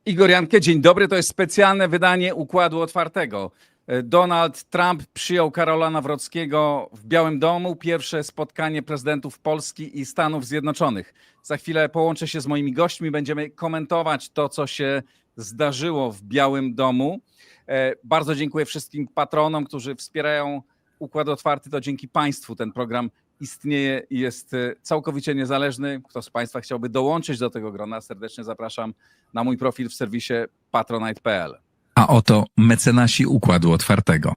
Igor Jankę, dzień dobry. To jest specjalne wydanie Układu Otwartego. Donald Trump przyjął Karola Nawrockiego w Białym Domu. Pierwsze spotkanie prezydentów Polski i Stanów Zjednoczonych. Za chwilę połączę się z moimi gośćmi. Będziemy komentować to, co się zdarzyło w Białym Domu. Bardzo dziękuję wszystkim patronom, którzy wspierają Układ Otwarty. To dzięki Państwu ten program istnieje i jest całkowicie niezależny. Kto z Państwa chciałby dołączyć do tego grona, serdecznie zapraszam na mój profil w serwisie patronite.pl. A oto mecenasi Układu Otwartego.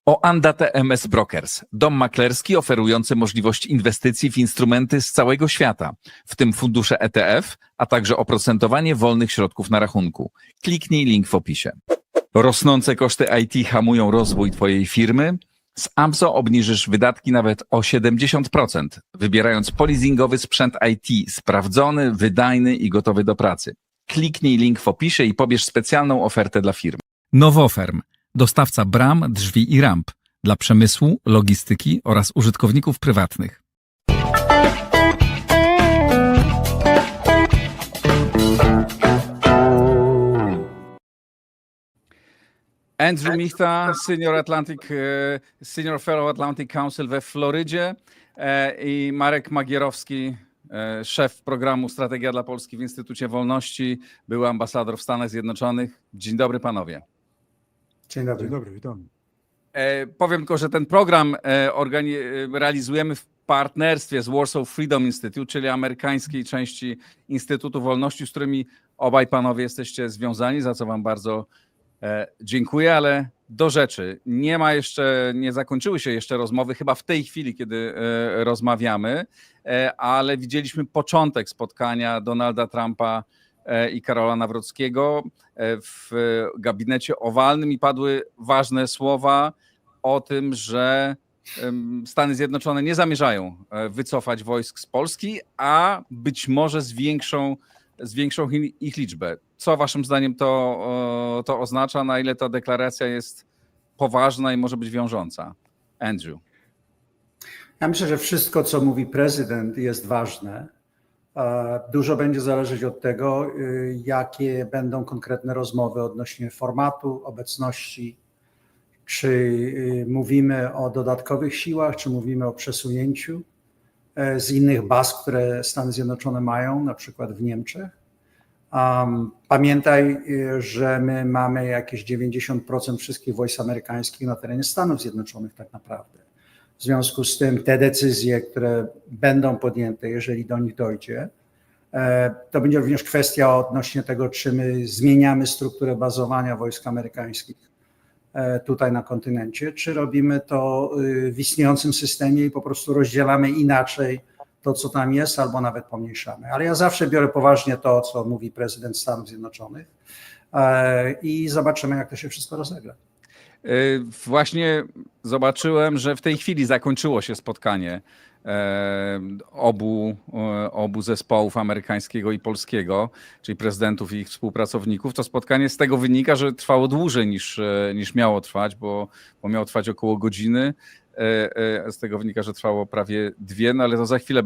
Oanda TMS Brokers, dom maklerski oferujący możliwość inwestycji w instrumenty z całego świata, w tym fundusze ETF, a także oprocentowanie wolnych środków na rachunku. Kliknij link w opisie. Rosnące koszty IT hamują rozwój Twojej firmy? Z AMZO obniżysz wydatki nawet o 70%, wybierając polizingowy sprzęt IT sprawdzony, wydajny i gotowy do pracy. Kliknij link w opisie i pobierz specjalną ofertę dla firmy. Nowoferm, dostawca bram, drzwi i ramp dla przemysłu, logistyki oraz użytkowników prywatnych. Andrew Micha, Senior Fellow Atlantic Council we Florydzie i Marek Magierowski, szef programu Strategia dla Polski w Instytucie Wolności, były ambasador w Stanach Zjednoczonych. Dzień dobry panowie. Dzień dobry. Dzień dobry, witam. Powiem tylko, że ten program realizujemy w partnerstwie z Warsaw Freedom Institute, czyli amerykańskiej części Instytutu Wolności, z którymi obaj panowie jesteście związani, za co wam bardzo dziękuję, ale do rzeczy. Nie zakończyły się jeszcze rozmowy, chyba w tej chwili, kiedy rozmawiamy, ale widzieliśmy początek spotkania Donalda Trumpa i Karola Nawrockiego w gabinecie owalnym i padły ważne słowa o tym, że Stany Zjednoczone nie zamierzają wycofać wojsk z Polski, a być może zwiększą ich liczbę. Co waszym zdaniem to oznacza? Na ile ta deklaracja jest poważna i może być wiążąca? Andrew. Ja myślę, że wszystko, co mówi prezydent, jest ważne. Dużo będzie zależeć od tego, jakie będą konkretne rozmowy odnośnie formatu, obecności, czy mówimy o dodatkowych siłach, czy mówimy o przesunięciu z innych baz, które Stany Zjednoczone mają, na przykład w Niemczech. Pamiętaj, że my mamy jakieś 90% wszystkich wojsk amerykańskich na terenie Stanów Zjednoczonych tak naprawdę. W związku z tym te decyzje, które będą podjęte, jeżeli do nich dojdzie, to będzie również kwestia odnośnie tego, czy my zmieniamy strukturę bazowania wojsk amerykańskich tutaj na kontynencie, czy robimy to w istniejącym systemie i po prostu rozdzielamy inaczej to, co tam jest, albo nawet pomniejszamy. Ale ja zawsze biorę poważnie to, co mówi prezydent Stanów Zjednoczonych i zobaczymy, jak to się wszystko rozegra. Właśnie zobaczyłem, że w tej chwili zakończyło się spotkanie obu zespołów, amerykańskiego i polskiego, czyli prezydentów i ich współpracowników. To spotkanie z tego wynika, że trwało dłużej niż miało trwać, bo miało trwać około godziny. Z tego wynika, że trwało prawie 2, no ale to za chwilę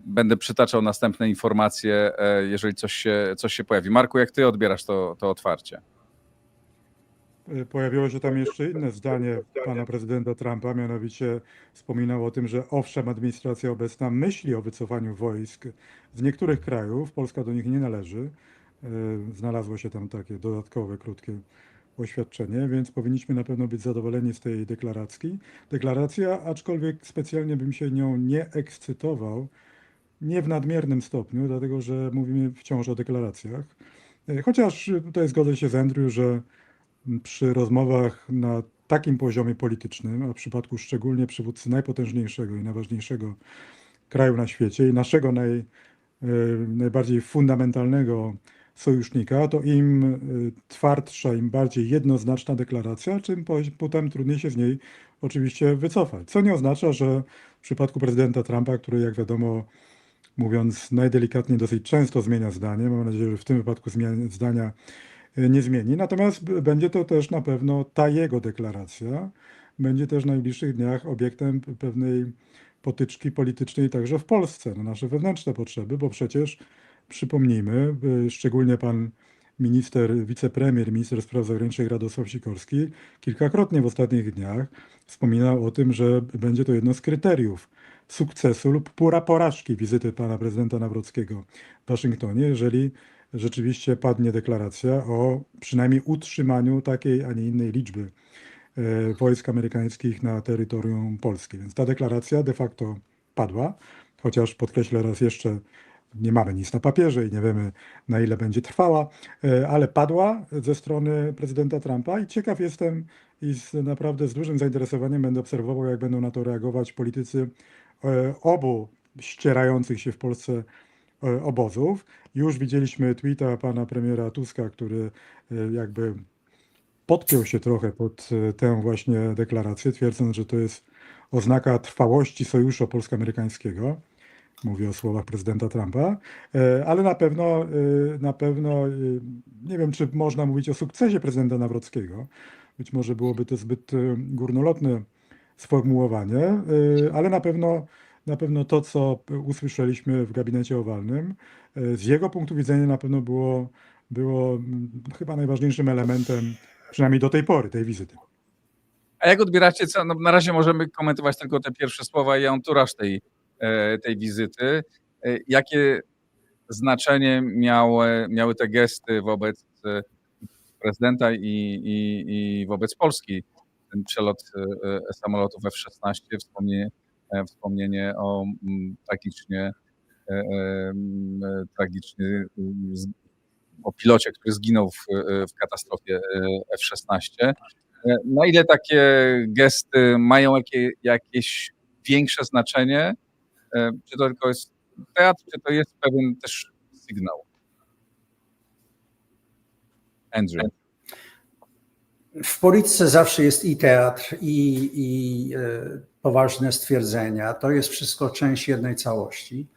będę przytaczał następne informacje, jeżeli coś się pojawi. Marku, jak ty odbierasz to otwarcie? Pojawiło się tam jeszcze inne zdanie pana prezydenta Trumpa, mianowicie wspominał o tym, że owszem, administracja obecna myśli o wycofaniu wojsk z niektórych krajów, Polska do nich nie należy. Znalazło się tam takie dodatkowe, krótkie oświadczenie, więc powinniśmy na pewno być zadowoleni z tej deklaracji, aczkolwiek specjalnie bym się nią nie ekscytował, nie w nadmiernym stopniu, dlatego że mówimy wciąż o deklaracjach. Chociaż tutaj zgodzę się z Andrew, że przy rozmowach na takim poziomie politycznym, a w przypadku szczególnie przywódcy najpotężniejszego i najważniejszego kraju na świecie i naszego najbardziej fundamentalnego sojusznika, to im twardsza, im bardziej jednoznaczna deklaracja, czym potem trudniej się z niej oczywiście wycofać. Co nie oznacza, że w przypadku prezydenta Trumpa, który jak wiadomo, mówiąc najdelikatniej, dosyć często zmienia zdanie, mam nadzieję, że w tym wypadku zdania nie zmieni. Natomiast będzie to też na pewno ta jego deklaracja, będzie też w najbliższych dniach obiektem pewnej potyczki politycznej także w Polsce, na nasze wewnętrzne potrzeby, bo przecież przypomnijmy, szczególnie pan wicepremier, minister spraw zagranicznych Radosław Sikorski kilkakrotnie w ostatnich dniach wspominał o tym, że będzie to jedno z kryteriów sukcesu lub porażki wizyty pana prezydenta Nawrockiego w Waszyngtonie, jeżeli rzeczywiście padnie deklaracja o przynajmniej utrzymaniu takiej, a nie innej liczby wojsk amerykańskich na terytorium Polski. Więc ta deklaracja de facto padła, chociaż podkreślę raz jeszcze, nie mamy nic na papierze i nie wiemy, na ile będzie trwała, ale padła ze strony prezydenta Trumpa i ciekaw jestem i naprawdę z dużym zainteresowaniem będę obserwował, jak będą na to reagować politycy obu ścierających się w Polsce obozów. Już widzieliśmy tweeta pana premiera Tuska, który jakby podpiął się trochę pod tę właśnie deklarację, twierdząc, że to jest oznaka trwałości sojuszu polsko-amerykańskiego. Mówię o słowach prezydenta Trumpa, ale na pewno nie wiem, czy można mówić o sukcesie prezydenta Nawrockiego. Być może byłoby to zbyt górnolotne sformułowanie, ale na pewno to, co usłyszeliśmy w gabinecie owalnym, z jego punktu widzenia na pewno było chyba najważniejszym elementem, przynajmniej do tej pory, tej wizyty. A jak odbieracie, no na razie możemy komentować tylko te pierwsze słowa i anturaż tej wizyty. Jakie znaczenie miały te gesty wobec prezydenta i wobec Polski? Ten przelot samolotów F-16, wspomnienie o tragicznie o pilocie, który zginął w katastrofie F-16. Na ile takie gesty mają jakieś większe znaczenie? Czy to tylko jest teatr, czy to jest pewien też sygnał? Andrew. W polityce zawsze jest i teatr, i poważne stwierdzenia. To jest wszystko część jednej całości.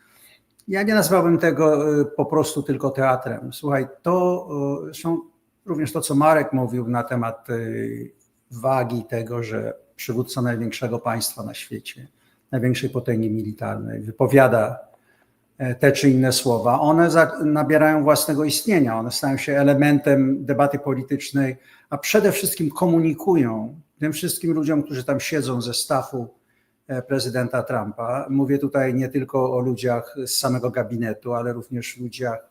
Ja nie nazwałbym tego po prostu tylko teatrem. Słuchaj, to są również to, co Marek mówił na temat wagi tego, że przywódca największego państwa na świecie, największej potęgi militarnej, wypowiada te czy inne słowa. One nabierają własnego istnienia, one stają się elementem debaty politycznej, a przede wszystkim komunikują tym wszystkim ludziom, którzy tam siedzą ze staffu prezydenta Trumpa. Mówię tutaj nie tylko o ludziach z samego gabinetu, ale również ludziach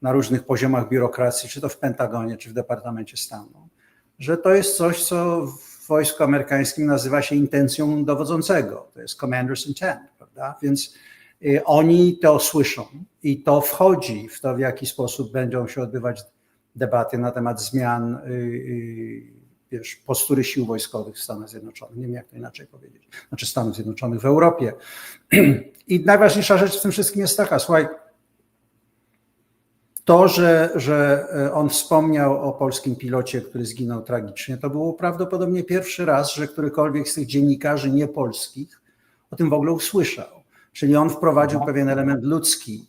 na różnych poziomach biurokracji, czy to w Pentagonie, czy w Departamencie Stanu, że to jest coś, co w wojsku amerykańskim nazywa się intencją dowodzącego. To jest commander's intent, prawda? Więc oni to słyszą i to wchodzi w to, w jaki sposób będą się odbywać debaty na temat zmian postury sił wojskowych w Stanach Zjednoczonych. Nie wiem, jak to inaczej powiedzieć. Znaczy Stanów Zjednoczonych w Europie. I najważniejsza rzecz w tym wszystkim jest taka, słuchaj, to, że on wspomniał o polskim pilocie, który zginął tragicznie, to było prawdopodobnie pierwszy raz, że którykolwiek z tych dziennikarzy niepolskich o tym w ogóle usłyszał. Czyli on wprowadził pewien element ludzki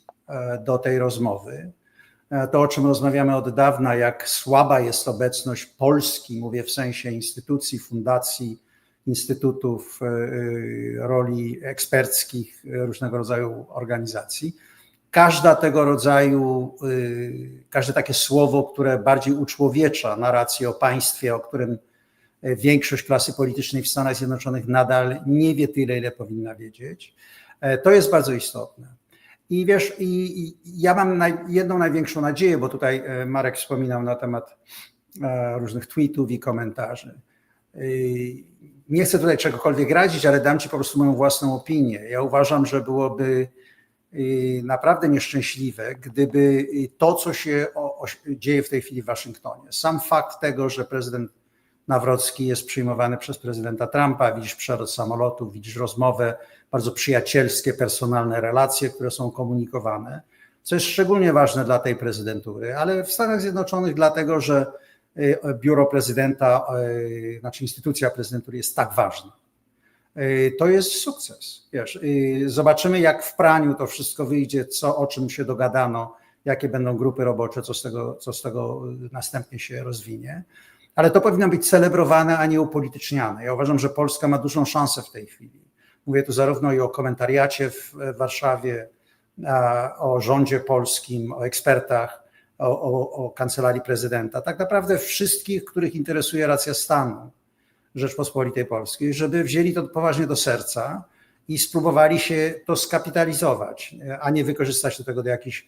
do tej rozmowy. To, o czym rozmawiamy od dawna, jak słaba jest obecność Polski, mówię w sensie instytucji, fundacji, instytutów, roli eksperckich, różnego rodzaju organizacji. Każde takie słowo, które bardziej uczłowiecza narrację o państwie, o którym większość klasy politycznej w Stanach Zjednoczonych nadal nie wie tyle, ile powinna wiedzieć, to jest bardzo istotne. I wiesz, ja mam jedną największą nadzieję, bo tutaj Marek wspominał na temat różnych tweetów i komentarzy. Nie chcę tutaj czegokolwiek radzić, ale dam ci po prostu moją własną opinię. Ja uważam, że byłoby naprawdę nieszczęśliwe, gdyby to, co się dzieje w tej chwili w Waszyngtonie, sam fakt tego, że prezydent Nawrocki jest przyjmowany przez prezydenta Trumpa, widzisz przelot samolotu, widzisz rozmowę, bardzo przyjacielskie, personalne relacje, które są komunikowane, co jest szczególnie ważne dla tej prezydentury, ale w Stanach Zjednoczonych dlatego, że biuro prezydenta, znaczy instytucja prezydentury jest tak ważna. To jest sukces. Wiesz, zobaczymy, jak w praniu to wszystko wyjdzie, o czym się dogadano, jakie będą grupy robocze, co z tego następnie się rozwinie. Ale to powinno być celebrowane, a nie upolityczniane. Ja uważam, że Polska ma dużą szansę w tej chwili. Mówię tu zarówno i o komentariacie w Warszawie, o rządzie polskim, o ekspertach, o Kancelarii Prezydenta, tak naprawdę wszystkich, których interesuje racja stanu Rzeczpospolitej Polskiej, żeby wzięli to poważnie do serca i spróbowali się to skapitalizować, a nie wykorzystać do tego do jakichś,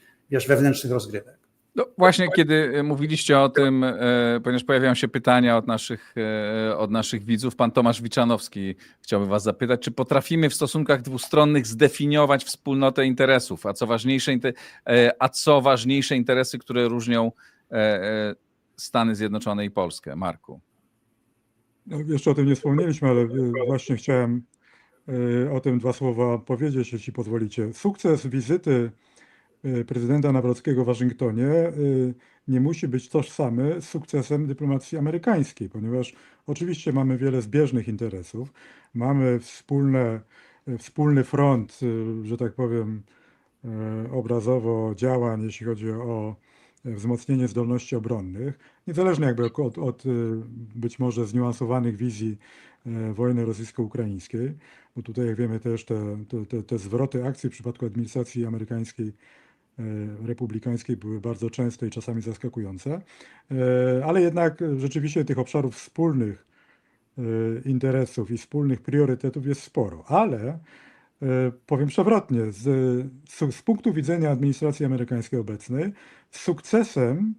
wewnętrznych rozgrywek. No właśnie, kiedy mówiliście o tym, ponieważ pojawiają się pytania od naszych widzów, pan Tomasz Wiczanowski chciałby was zapytać, czy potrafimy w stosunkach dwustronnych zdefiniować wspólnotę interesów, a co ważniejsze interesy, które różnią Stany Zjednoczone i Polskę? Marku. No, jeszcze o tym nie wspomnieliśmy, ale właśnie chciałem o tym 2 słowa powiedzieć, jeśli pozwolicie. Sukces wizyty prezydenta Nawrockiego w Waszyngtonie nie musi być tożsamy z sukcesem dyplomacji amerykańskiej, ponieważ oczywiście mamy wiele zbieżnych interesów, mamy wspólny front, że tak powiem, obrazowo działań, jeśli chodzi o wzmocnienie zdolności obronnych, niezależnie jakby od być może zniuansowanych wizji wojny rosyjsko-ukraińskiej, bo tutaj jak wiemy też te zwroty akcji w przypadku administracji amerykańskiej republikańskiej były bardzo częste i czasami zaskakujące, ale jednak rzeczywiście tych obszarów wspólnych interesów i wspólnych priorytetów jest sporo, ale powiem przewrotnie, z punktu widzenia administracji amerykańskiej obecnej, sukcesem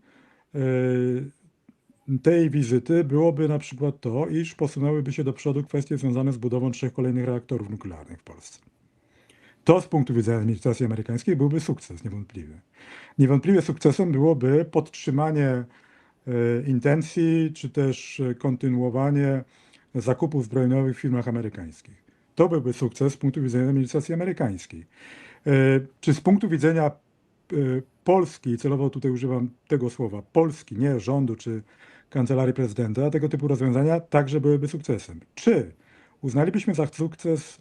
tej wizyty byłoby na przykład to, iż posunęłyby się do przodu kwestie związane z budową 3 kolejnych reaktorów nuklearnych w Polsce. To z punktu widzenia administracji amerykańskiej byłby sukces, niewątpliwy. Niewątpliwie sukcesem byłoby podtrzymanie intencji, czy też kontynuowanie zakupów zbrojeniowych w firmach amerykańskich. To byłby sukces z punktu widzenia administracji amerykańskiej. Czy z punktu widzenia Polski, celowo tutaj używam tego słowa, Polski, nie rządu czy Kancelarii Prezydenta, tego typu rozwiązania także byłyby sukcesem. Czy uznalibyśmy za sukces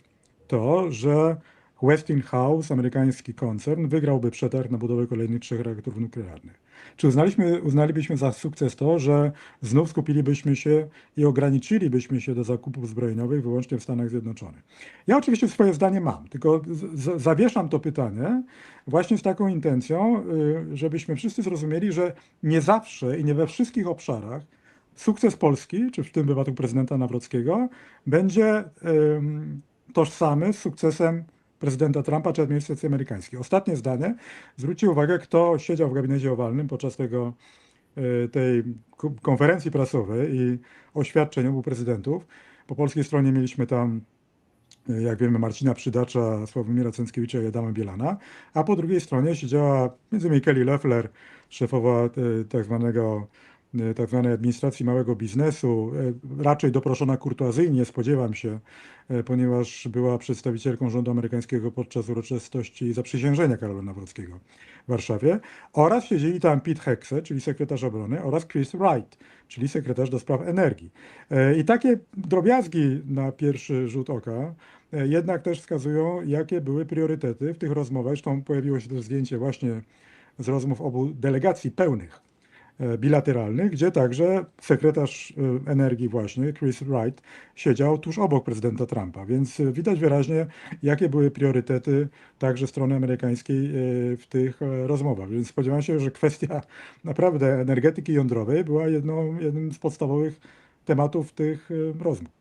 to, że Westinghouse, amerykański koncern, wygrałby przetarg na budowę kolejnych 3 reaktorów nuklearnych? Czy uznalibyśmy za sukces to, że znów skupilibyśmy się i ograniczylibyśmy się do zakupów zbrojeniowych wyłącznie w Stanach Zjednoczonych? Ja oczywiście swoje zdanie mam, tylko zawieszam to pytanie właśnie z taką intencją, żebyśmy wszyscy zrozumieli, że nie zawsze i nie we wszystkich obszarach sukces Polski, czy w tym wypadku prezydenta Nawrockiego, będzie tożsamy z sukcesem prezydenta Trumpa czy administracji amerykańskiej. Ostatnie zdanie. Zwróćcie uwagę, kto siedział w gabinecie owalnym podczas tej konferencji prasowej i oświadczeń obu prezydentów. Po polskiej stronie mieliśmy tam, jak wiemy, Marcina Przydacza, Sławomira Cęckiewicza i Adama Bielana, a po drugiej stronie siedziała m.in. Kelly Loeffler, szefowa tak zwanej administracji małego biznesu, raczej doproszona kurtuazyjnie, spodziewam się, ponieważ była przedstawicielką rządu amerykańskiego podczas uroczystości zaprzysiężenia Karola Nawrockiego w Warszawie, oraz siedzieli tam Pete Hegseth, czyli sekretarz obrony, oraz Chris Wright, czyli sekretarz do spraw energii. I takie drobiazgi na pierwszy rzut oka jednak też wskazują, jakie były priorytety w tych rozmowach. Zresztą pojawiło się też zdjęcie właśnie z rozmów obu delegacji pełnych, bilateralnych, gdzie także sekretarz energii właśnie, Chris Wright, siedział tuż obok prezydenta Trumpa, więc widać wyraźnie, jakie były priorytety także strony amerykańskiej w tych rozmowach. Więc spodziewam się, że kwestia naprawdę energetyki jądrowej była jednym z podstawowych tematów tych rozmów.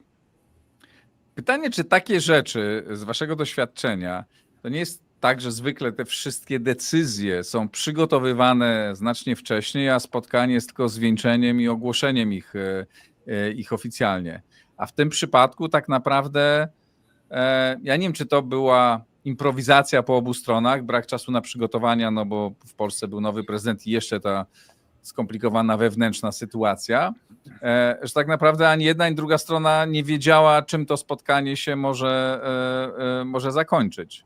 Pytanie, czy takie rzeczy z waszego doświadczenia, to nie jest tak, że zwykle te wszystkie decyzje są przygotowywane znacznie wcześniej, a spotkanie jest tylko zwieńczeniem i ogłoszeniem ich oficjalnie. A w tym przypadku tak naprawdę, ja nie wiem, czy to była improwizacja po obu stronach, brak czasu na przygotowania, no bo w Polsce był nowy prezydent i jeszcze ta skomplikowana wewnętrzna sytuacja, że tak naprawdę ani jedna, ani druga strona nie wiedziała, czym to spotkanie się może zakończyć.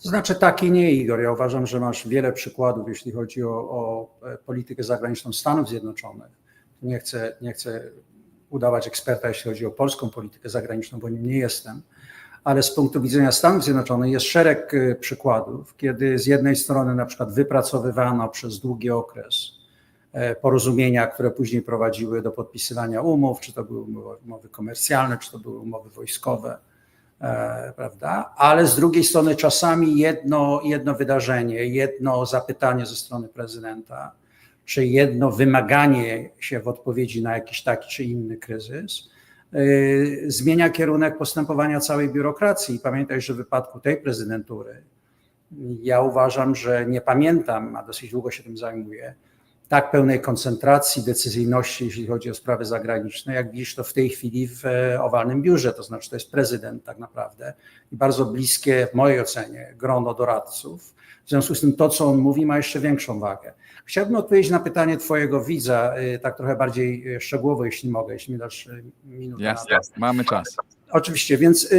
To znaczy tak i nie, Igor. Ja uważam, że masz wiele przykładów, jeśli chodzi o politykę zagraniczną Stanów Zjednoczonych. Nie chcę udawać eksperta, jeśli chodzi o polską politykę zagraniczną, bo nim nie jestem, ale z punktu widzenia Stanów Zjednoczonych jest szereg przykładów, kiedy z jednej strony na przykład wypracowywano przez długi okres porozumienia, które później prowadziły do podpisywania umów, czy to były umowy komercjalne, czy to były umowy wojskowe, prawda? Ale z drugiej strony czasami jedno wydarzenie, jedno zapytanie ze strony prezydenta, czy jedno wymaganie się w odpowiedzi na jakiś taki czy inny kryzys zmienia kierunek postępowania całej biurokracji. I pamiętaj, że w wypadku tej prezydentury ja uważam, że nie pamiętam, a dosyć długo się tym zajmuję, tak pełnej koncentracji, decyzyjności, jeśli chodzi o sprawy zagraniczne, jak widzisz to w tej chwili w owalnym biurze, to znaczy to jest prezydent tak naprawdę i bardzo bliskie w mojej ocenie grono doradców. W związku z tym to, co on mówi, ma jeszcze większą wagę. Chciałbym odpowiedzieć na pytanie twojego widza, tak trochę bardziej szczegółowo, jeśli mogę, jeśli mi dasz minutę. Jasne, mamy czas. Oczywiście, więc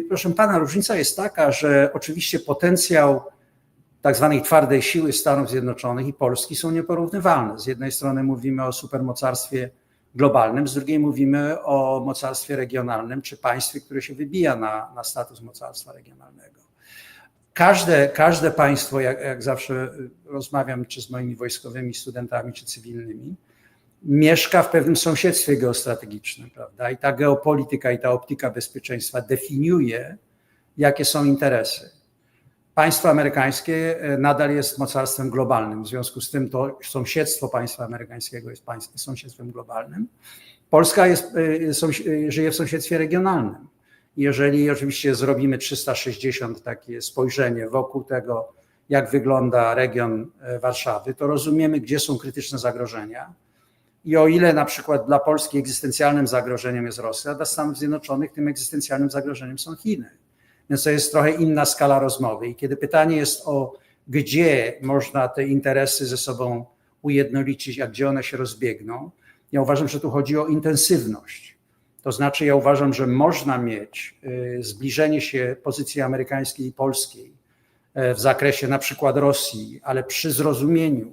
proszę pana, różnica jest taka, że oczywiście potencjał tak zwanej twardej siły Stanów Zjednoczonych i Polski są nieporównywalne. Z jednej strony mówimy o supermocarstwie globalnym, z drugiej mówimy o mocarstwie regionalnym, czy państwie, które się wybija na status mocarstwa regionalnego. Każde państwo, jak zawsze rozmawiam czy z moimi wojskowymi studentami, czy cywilnymi, mieszka w pewnym sąsiedztwie geostrategicznym, prawda? I ta geopolityka i ta optyka bezpieczeństwa definiuje, jakie są interesy. Państwo amerykańskie nadal jest mocarstwem globalnym, w związku z tym to sąsiedztwo państwa amerykańskiego jest sąsiedztwem globalnym. Polska żyje w sąsiedztwie regionalnym. Jeżeli oczywiście zrobimy 360 takie spojrzenie wokół tego, jak wygląda region Warszawy, to rozumiemy, gdzie są krytyczne zagrożenia. I o ile na przykład dla Polski egzystencjalnym zagrożeniem jest Rosja, dla Stanów Zjednoczonych tym egzystencjalnym zagrożeniem są Chiny. Więc to jest trochę inna skala rozmowy. I kiedy pytanie jest o gdzie można te interesy ze sobą ujednolicić, a gdzie one się rozbiegną, ja uważam, że tu chodzi o intensywność. To znaczy ja uważam, że można mieć zbliżenie się pozycji amerykańskiej i polskiej w zakresie na przykład Rosji, ale przy zrozumieniu,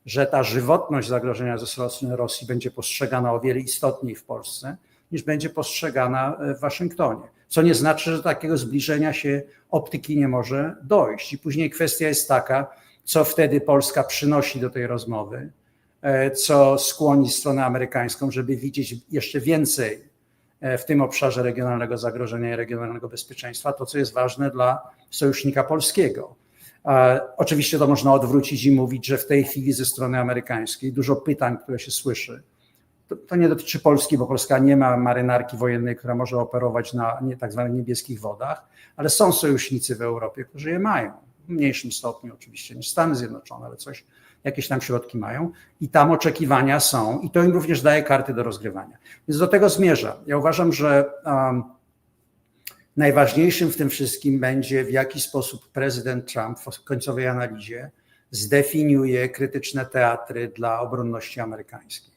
że ta żywotność zagrożenia ze strony Rosji będzie postrzegana o wiele istotniej w Polsce, niż będzie postrzegana w Waszyngtonie. Co nie znaczy, że takiego zbliżenia się optyki nie może dojść. I później kwestia jest taka, co wtedy Polska przynosi do tej rozmowy, co skłoni stronę amerykańską, żeby widzieć jeszcze więcej w tym obszarze regionalnego zagrożenia i regionalnego bezpieczeństwa, to co jest ważne dla sojusznika polskiego. Oczywiście to można odwrócić i mówić, że w tej chwili ze strony amerykańskiej dużo pytań, które się słyszy, to nie dotyczy Polski, bo Polska nie ma marynarki wojennej, która może operować na tak zwanych niebieskich wodach, ale są sojusznicy w Europie, którzy je mają. W mniejszym stopniu oczywiście niż Stany Zjednoczone, ale jakieś tam środki mają i tam oczekiwania są i to im również daje karty do rozgrywania. Więc do tego zmierzam. Ja uważam, że najważniejszym w tym wszystkim będzie, w jaki sposób prezydent Trump w końcowej analizie zdefiniuje krytyczne teatry dla obronności amerykańskiej.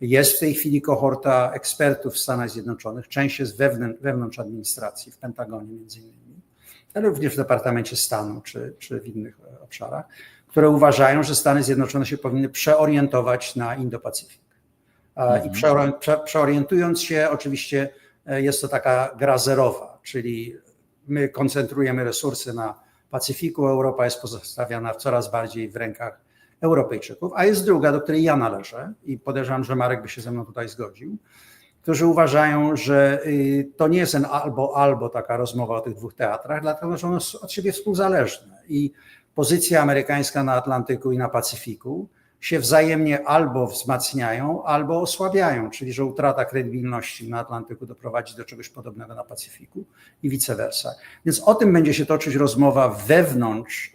Jest w tej chwili kohorta ekspertów w Stanach Zjednoczonych, część jest wewnątrz administracji, w Pentagonie między innymi, ale również w Departamencie Stanu czy w innych obszarach, które uważają, że Stany Zjednoczone się powinny przeorientować na Indo-Pacyfik. I przeorientując się, oczywiście jest to taka gra zerowa, czyli my koncentrujemy resursy na Pacyfiku, Europa jest pozostawiana coraz bardziej w rękach Europejczyków, a jest druga, do której ja należę i podejrzewam, że Marek by się ze mną tutaj zgodził, którzy uważają, że to nie jest albo taka rozmowa o tych dwóch teatrach, dlatego że one są od siebie współzależne i pozycja amerykańska na Atlantyku i na Pacyfiku się wzajemnie albo wzmacniają, albo osłabiają, czyli że utrata kredibilności na Atlantyku doprowadzi do czegoś podobnego na Pacyfiku i vice versa. Więc o tym będzie się toczyć rozmowa wewnątrz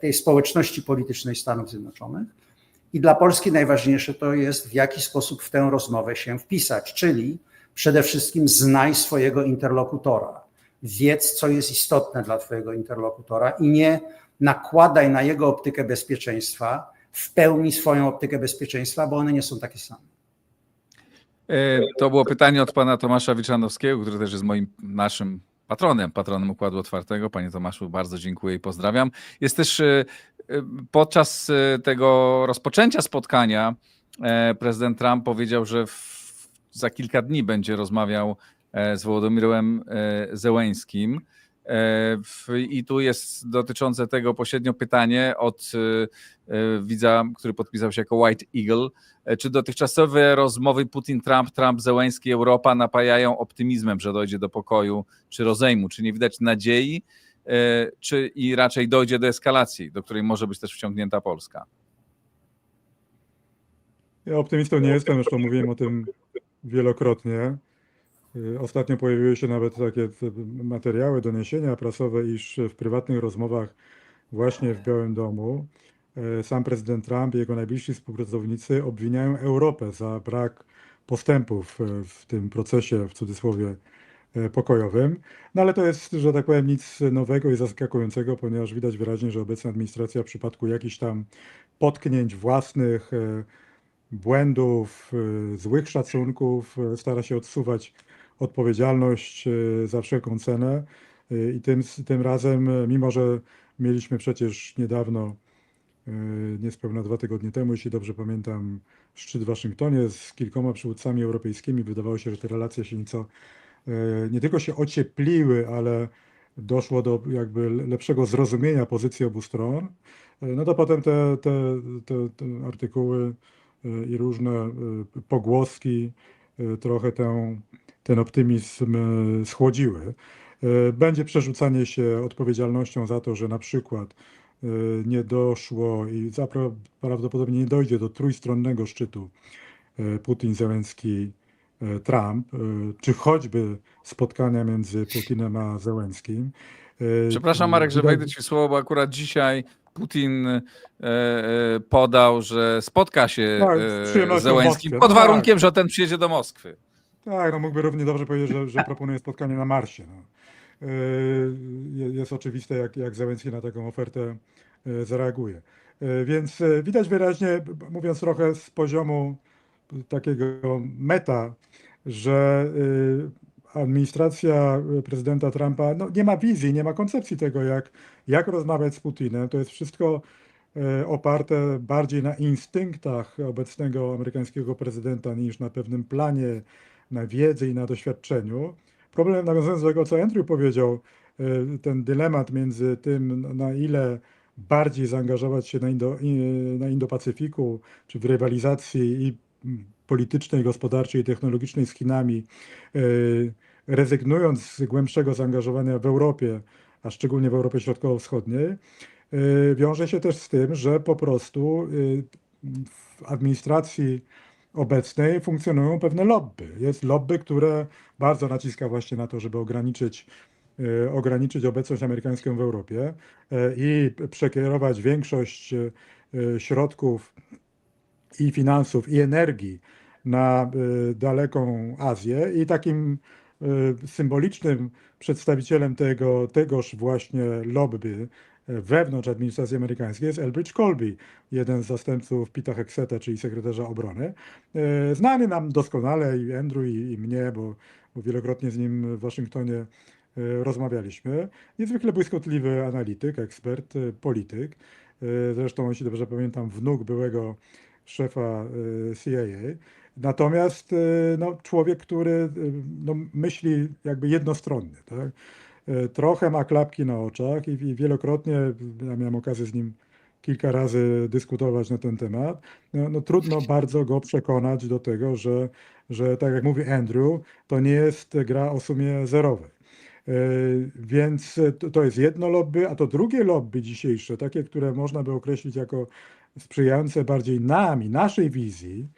tej społeczności politycznej Stanów Zjednoczonych i dla Polski najważniejsze to jest, w jaki sposób w tę rozmowę się wpisać, czyli przede wszystkim znaj swojego interlokutora, wiedz, co jest istotne dla twojego interlokutora i nie nakładaj na jego optykę bezpieczeństwa w pełni swoją optykę bezpieczeństwa, bo one nie są takie same. To było pytanie od pana Tomasza Wiczanowskiego, który też jest naszym patronem Układu Otwartego. Panie Tomaszu, bardzo dziękuję i pozdrawiam. Jest też podczas tego rozpoczęcia spotkania prezydent Trump powiedział, że za kilka dni będzie rozmawiał z Wołodomyrem Zełenskim. I tu jest dotyczące tego pośrednio pytanie od widza, który podpisał się jako White Eagle. Czy dotychczasowe rozmowy Putin-Trump, Trump-Zełenski, Europa napajają optymizmem, że dojdzie do pokoju czy rozejmu? Czy nie widać nadziei, i raczej dojdzie do eskalacji, do której może być też wciągnięta Polska? Ja optymistą nie jestem, zresztą mówiłem o tym wielokrotnie. Ostatnio pojawiły się nawet takie materiały, doniesienia prasowe, iż w prywatnych rozmowach właśnie w Białym Domu sam prezydent Trump i jego najbliżsi współpracownicy obwiniają Europę za brak postępów w tym procesie, w cudzysłowie, pokojowym. No ale to jest, że tak powiem, nic nowego i zaskakującego, ponieważ widać wyraźnie, że obecna administracja w przypadku jakichś tam potknięć własnych, błędów, złych szacunków stara się odsuwać odpowiedzialność za wszelką cenę. I tym razem, mimo że mieliśmy przecież niedawno, niespełna 2 tygodnie temu, jeśli dobrze pamiętam, szczyt w Waszyngtonie z kilkoma przywódcami europejskimi, wydawało się, że te relacje się nieco nie tylko się ociepliły, ale doszło do jakby lepszego zrozumienia pozycji obu stron, no to potem te artykuły i różne pogłoski trochę ten optymizm schłodziły. Będzie przerzucanie się odpowiedzialnością za to, że na przykład nie doszło i prawdopodobnie nie dojdzie do trójstronnego szczytu Putin, Zełenski, Trump, czy choćby spotkania między Putinem a Zełenskim. Przepraszam, Marek, że wejdę ci w słowo, bo akurat dzisiaj Putin podał, że spotka się z Zełenskim pod warunkiem, że ten przyjedzie do Moskwy. Tak, no mógłby równie dobrze powiedzieć, że proponuje spotkanie na Marsie. No. Jest oczywiste, jak Zełenski na taką ofertę zareaguje. Więc widać wyraźnie, mówiąc trochę z poziomu takiego meta, że administracja prezydenta Trumpa nie ma wizji, nie ma koncepcji tego, jak rozmawiać z Putinem. To jest wszystko oparte bardziej na instynktach obecnego amerykańskiego prezydenta niż na pewnym planie, na wiedzy i na doświadczeniu. Problem, nawiązując do tego, co Andrew powiedział, ten dylemat między tym, na ile bardziej zaangażować się na Indo-Pacyfiku, czy w rywalizacji i politycznej, gospodarczej i technologicznej z Chinami, rezygnując z głębszego zaangażowania w Europie, a szczególnie w Europie Środkowo-Wschodniej, wiąże się też z tym, że po prostu w administracji obecnej funkcjonują pewne lobby. Jest lobby, które bardzo naciska właśnie na to, żeby ograniczyć obecność amerykańską w Europie i przekierować większość środków i finansów, i energii na daleką Azję. I takim symbolicznym przedstawicielem tegoż właśnie lobby wewnątrz administracji amerykańskiej jest Elbridge Colby, jeden z zastępców Peta Hexeta, czyli sekretarza obrony. Znany nam doskonale, i Andrew, i mnie, bo wielokrotnie z nim w Waszyngtonie rozmawialiśmy. Niezwykle błyskotliwy analityk, ekspert, polityk. Zresztą, jeśli dobrze pamiętam, wnuk byłego szefa CIA. Natomiast człowiek, który myśli jakby jednostronnie. Tak? Trochę ma klapki na oczach i wielokrotnie, ja miałem okazję z nim kilka razy dyskutować na ten temat, trudno bardzo go przekonać do tego, że tak jak mówi Andrew, to nie jest gra o sumie zerowej. Więc to jest jedno lobby, a to drugie lobby dzisiejsze, takie, które można by określić jako sprzyjające bardziej naszej wizji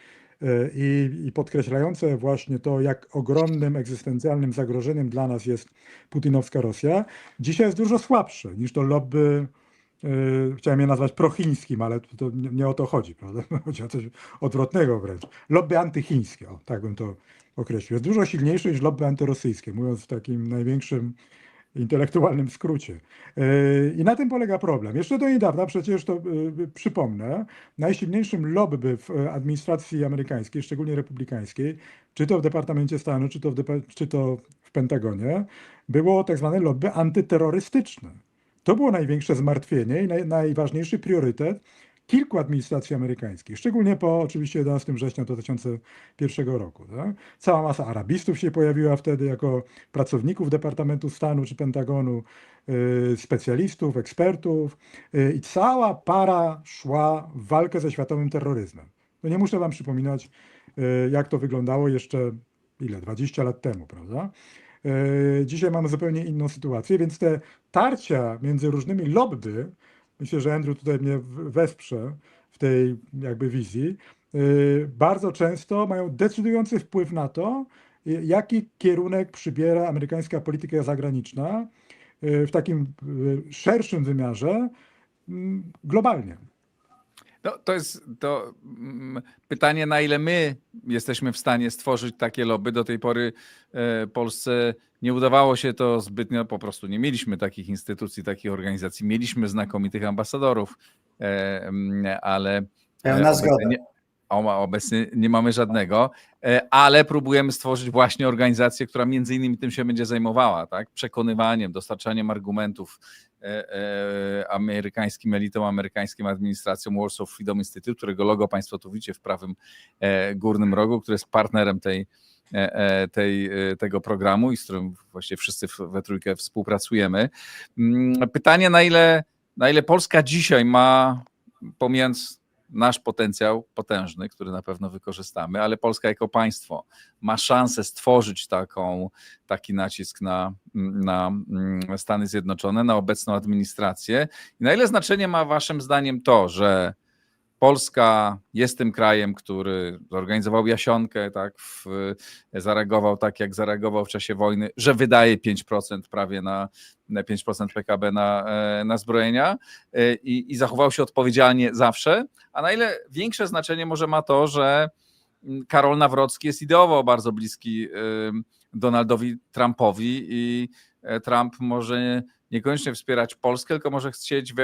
i podkreślające właśnie to, jak ogromnym egzystencjalnym zagrożeniem dla nas jest putinowska Rosja, dzisiaj jest dużo słabsze niż to lobby, chciałem je nazwać prochińskim, ale to nie o to chodzi, prawda? Chodzi o coś odwrotnego wręcz. Lobby antychińskie, tak bym to określił. Jest dużo silniejsze niż lobby antyrosyjskie, mówiąc w takim największym intelektualnym skrócie. I na tym polega problem. Jeszcze do niedawna przecież, to przypomnę, najsilniejszym lobby w administracji amerykańskiej, szczególnie republikańskiej, czy to w Departamencie Stanu, czy to w Pentagonie, było tak zwane lobby antyterrorystyczne. To było największe zmartwienie i najważniejszy priorytet kilku administracji amerykańskich, szczególnie po oczywiście 11 września 2001 roku. Tak? Cała masa arabistów się pojawiła wtedy jako pracowników Departamentu Stanu czy Pentagonu, specjalistów, ekspertów i cała para szła w walkę ze światowym terroryzmem. No nie muszę wam przypominać, jak to wyglądało jeszcze 20 lat temu, prawda? Dzisiaj mamy zupełnie inną sytuację, więc te tarcia między różnymi lobby, myślę, że Andrew tutaj mnie wesprze w tej jakby wizji, bardzo często mają decydujący wpływ na to, jaki kierunek przybiera amerykańska polityka zagraniczna w takim szerszym wymiarze globalnie. No, to jest pytanie, na ile my jesteśmy w stanie stworzyć takie lobby. Do tej pory Polsce nie udawało się to zbytnio, po prostu nie mieliśmy takich instytucji, takich organizacji. Mieliśmy znakomitych ambasadorów, ale obecnie nie mamy żadnego, ale próbujemy stworzyć właśnie organizację, która między innymi tym się będzie zajmowała, tak? Przekonywaniem, dostarczaniem argumentów amerykańskim elitom, amerykańskim administracjom Warsaw Freedom Institute, którego logo Państwo tu widzicie w prawym górnym rogu, który jest partnerem tego programu i z którym właściwie wszyscy we trójkę współpracujemy. Pytanie, na ile Polska dzisiaj ma, pomijając nasz potencjał potężny, który na pewno wykorzystamy, ale Polska jako państwo ma szansę stworzyć taki nacisk na Stany Zjednoczone, na obecną administrację. I na ile znaczenie ma waszym zdaniem to, że Polska jest tym krajem, który zorganizował Jasionkę, tak, zareagował tak, jak zareagował w czasie wojny, że wydaje 5% prawie na 5% PKB na zbrojenia i zachował się odpowiedzialnie zawsze, a na ile większe znaczenie może ma to, że Karol Nawrocki jest ideowo bardzo bliski Donaldowi Trumpowi i Trump może niekoniecznie wspierać Polskę, tylko może chcieć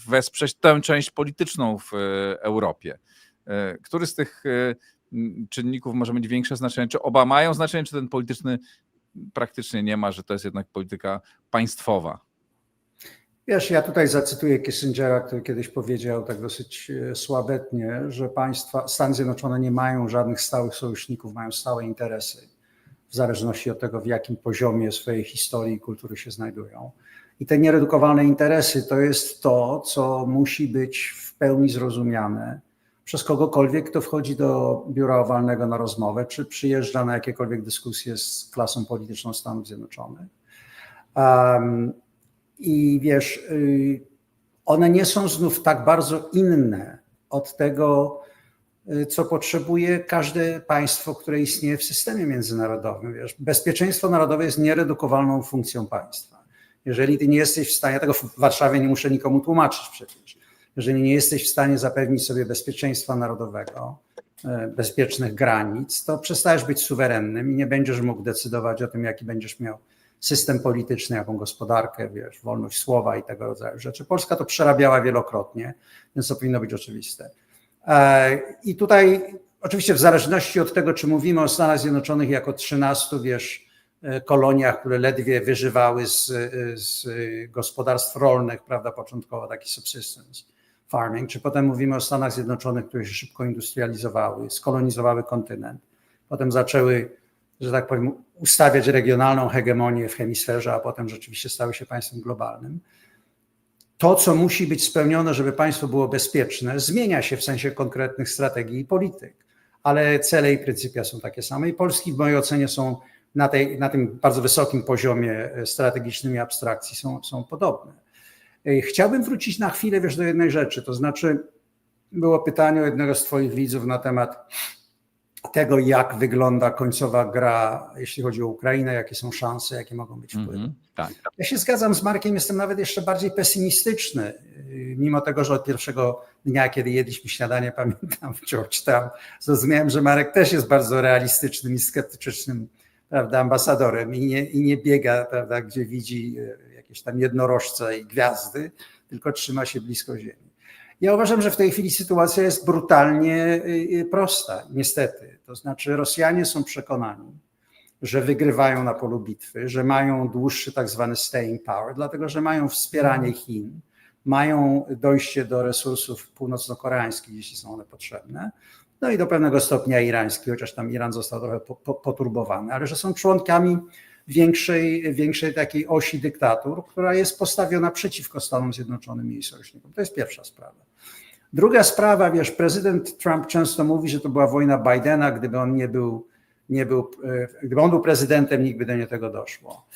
wesprzeć tę część polityczną w Europie. Który z tych czynników może mieć większe znaczenie? Czy oba mają znaczenie, czy ten polityczny praktycznie nie ma, że to jest jednak polityka państwowa? Wiesz, ja tutaj zacytuję Kissingera, który kiedyś powiedział tak dosyć sławetnie, że Stany Zjednoczone nie mają żadnych stałych sojuszników, mają stałe interesy, w zależności od tego, w jakim poziomie swojej historii i kultury się znajdują. I te nieredukowalne interesy to jest to, co musi być w pełni zrozumiane przez kogokolwiek, kto wchodzi do biura owalnego na rozmowę, czy przyjeżdża na jakiekolwiek dyskusje z klasą polityczną Stanów Zjednoczonych. I wiesz, one nie są znów tak bardzo inne od tego, co potrzebuje każde państwo, które istnieje w systemie międzynarodowym. Wiesz, bezpieczeństwo narodowe jest nieredukowalną funkcją państwa. Jeżeli ty nie jesteś w stanie, tego w Warszawie nie muszę nikomu tłumaczyć przecież, jeżeli nie jesteś w stanie zapewnić sobie bezpieczeństwa narodowego, bezpiecznych granic, to przestajesz być suwerennym i nie będziesz mógł decydować o tym, jaki będziesz miał system polityczny, jaką gospodarkę, wiesz, wolność słowa i tego rodzaju rzeczy. Polska to przerabiała wielokrotnie, więc to powinno być oczywiste. I tutaj oczywiście w zależności od tego, czy mówimy o Stanach Zjednoczonych jako 13, wiesz, koloniach, które ledwie wyżywały z gospodarstw rolnych, prawda, początkowo taki subsistence farming, czy potem mówimy o Stanach Zjednoczonych, które się szybko industrializowały, skolonizowały kontynent, potem zaczęły, że tak powiem, ustawiać regionalną hegemonię w hemisferze, a potem rzeczywiście stały się państwem globalnym. To, co musi być spełnione, żeby państwo było bezpieczne, zmienia się w sensie konkretnych strategii i polityk, ale cele i pryncypia są takie same i Polski w mojej ocenie są na tym bardzo wysokim poziomie strategicznym i abstrakcji są podobne. Chciałbym wrócić na chwilę, wiesz, do jednej rzeczy, to znaczy było pytanie od jednego z twoich widzów na temat tego, jak wygląda końcowa gra, jeśli chodzi o Ukrainę, jakie są szanse, jakie mogą być wpływy. Tak. Ja się zgadzam z Markiem, jestem nawet jeszcze bardziej pesymistyczny, mimo tego, że od pierwszego dnia, kiedy jedliśmy śniadanie, pamiętam w Georgetown, zrozumiałem, że Marek też jest bardzo realistycznym i sceptycznym, prawda, ambasadorem i nie biega, prawda, gdzie widzi jakieś tam jednorożce i gwiazdy, tylko trzyma się blisko ziemi. Ja uważam, że w tej chwili sytuacja jest brutalnie prosta, niestety. To znaczy Rosjanie są przekonani, że wygrywają na polu bitwy, że mają dłuższy tak zwany staying power, dlatego że mają wspieranie Chin, mają dojście do resursów północno-koreańskich, jeśli są one potrzebne, no i do pewnego stopnia irańskich, chociaż tam Iran został trochę poturbowany, ale że są członkami większej takiej osi dyktatur, która jest postawiona przeciwko Stanom Zjednoczonym i jej sojusznikom. To jest pierwsza sprawa. Druga sprawa, wiesz, prezydent Trump często mówi, że to była wojna Bidena, gdyby on gdyby on był prezydentem, nikt by do tego doszło.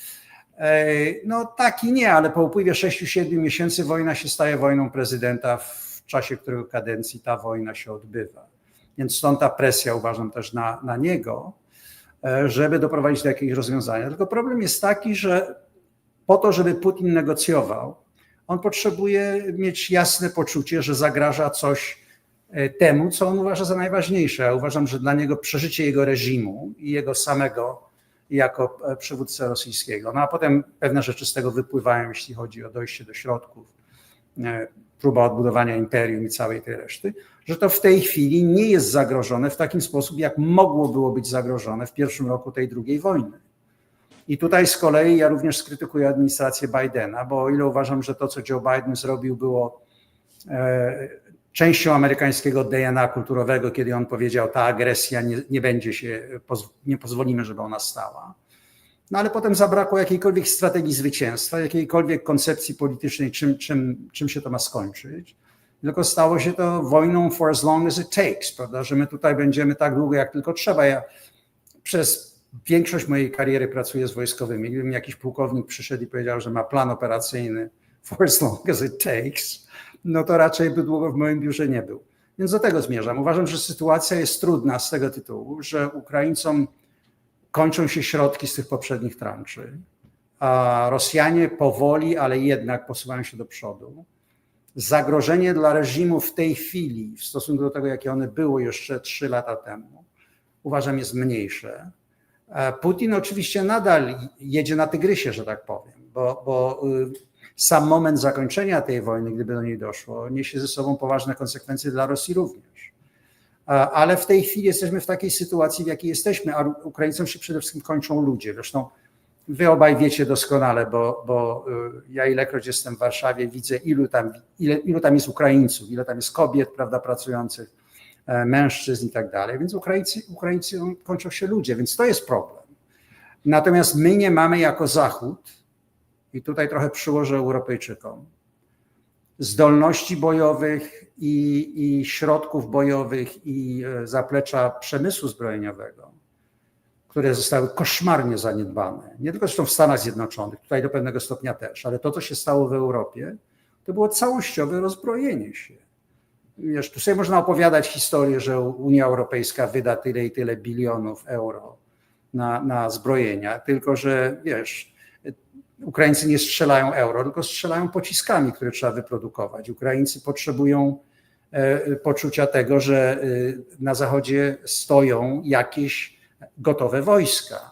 No tak i nie, ale po upływie 6-7 miesięcy wojna się staje wojną prezydenta, w czasie którego kadencji ta wojna się odbywa. Więc stąd ta presja, uważam, też na niego, żeby doprowadzić do jakiegoś rozwiązania. Tylko problem jest taki, że po to, żeby Putin negocjował, on potrzebuje mieć jasne poczucie, że zagraża coś temu, co on uważa za najważniejsze. Ja uważam, że dla niego przeżycie jego reżimu i jego samego jako przywódcę rosyjskiego. No a potem pewne rzeczy z tego wypływają, jeśli chodzi o dojście do środków, próba odbudowania imperium i całej tej reszty, że to w tej chwili nie jest zagrożone w taki sposób, jak mogło było być zagrożone w pierwszym roku tej drugiej wojny. I tutaj z kolei ja również skrytykuję administrację Bidena, bo o ile uważam, że to, co Joe Biden zrobił, było częścią amerykańskiego DNA kulturowego, kiedy on powiedział, ta agresja nie pozwolimy, żeby ona stała. No ale potem zabrakło jakiejkolwiek strategii zwycięstwa, jakiejkolwiek koncepcji politycznej, czym się to ma skończyć. Tylko stało się to wojną for as long as it takes, prawda? Że my tutaj będziemy tak długo, jak tylko trzeba. Ja przez większość mojej kariery pracuję z wojskowymi. Gdybym jakiś pułkownik przyszedł i powiedział, że ma plan operacyjny for as long as it takes, no to raczej by długo w moim biurze nie był. Więc do tego zmierzam. Uważam, że sytuacja jest trudna z tego tytułu, że Ukraińcom kończą się środki z tych poprzednich tranczy, a Rosjanie powoli, ale jednak posuwają się do przodu. Zagrożenie dla reżimu w tej chwili, w stosunku do tego, jakie one było jeszcze 3 lata temu, uważam, jest mniejsze. Putin oczywiście nadal jedzie na tygrysie, że tak powiem, bo sam moment zakończenia tej wojny, gdyby do niej doszło, niesie ze sobą poważne konsekwencje dla Rosji również. Ale w tej chwili jesteśmy w takiej sytuacji, w jakiej jesteśmy, a Ukraińcom się przede wszystkim kończą ludzie. Zresztą wy obaj wiecie doskonale, bo ja ilekroć jestem w Warszawie, widzę ilu tam jest Ukraińców, ile tam jest kobiet, prawda, pracujących, mężczyzn i tak dalej. Więc Ukraińcy kończą się ludzie, więc to jest problem. Natomiast my nie mamy jako Zachód, i tutaj trochę przyłożę Europejczykom, zdolności bojowych i środków bojowych i zaplecza przemysłu zbrojeniowego, które zostały koszmarnie zaniedbane. Nie tylko zresztą w Stanach Zjednoczonych, tutaj do pewnego stopnia też, ale to, co się stało w Europie, to było całościowe rozbrojenie się. Wiesz, tu sobie można opowiadać historię, że Unia Europejska wyda tyle i tyle bilionów euro na zbrojenia, tylko że wiesz, Ukraińcy nie strzelają euro, tylko strzelają pociskami, które trzeba wyprodukować. Ukraińcy potrzebują poczucia tego, że na Zachodzie stoją jakieś gotowe wojska.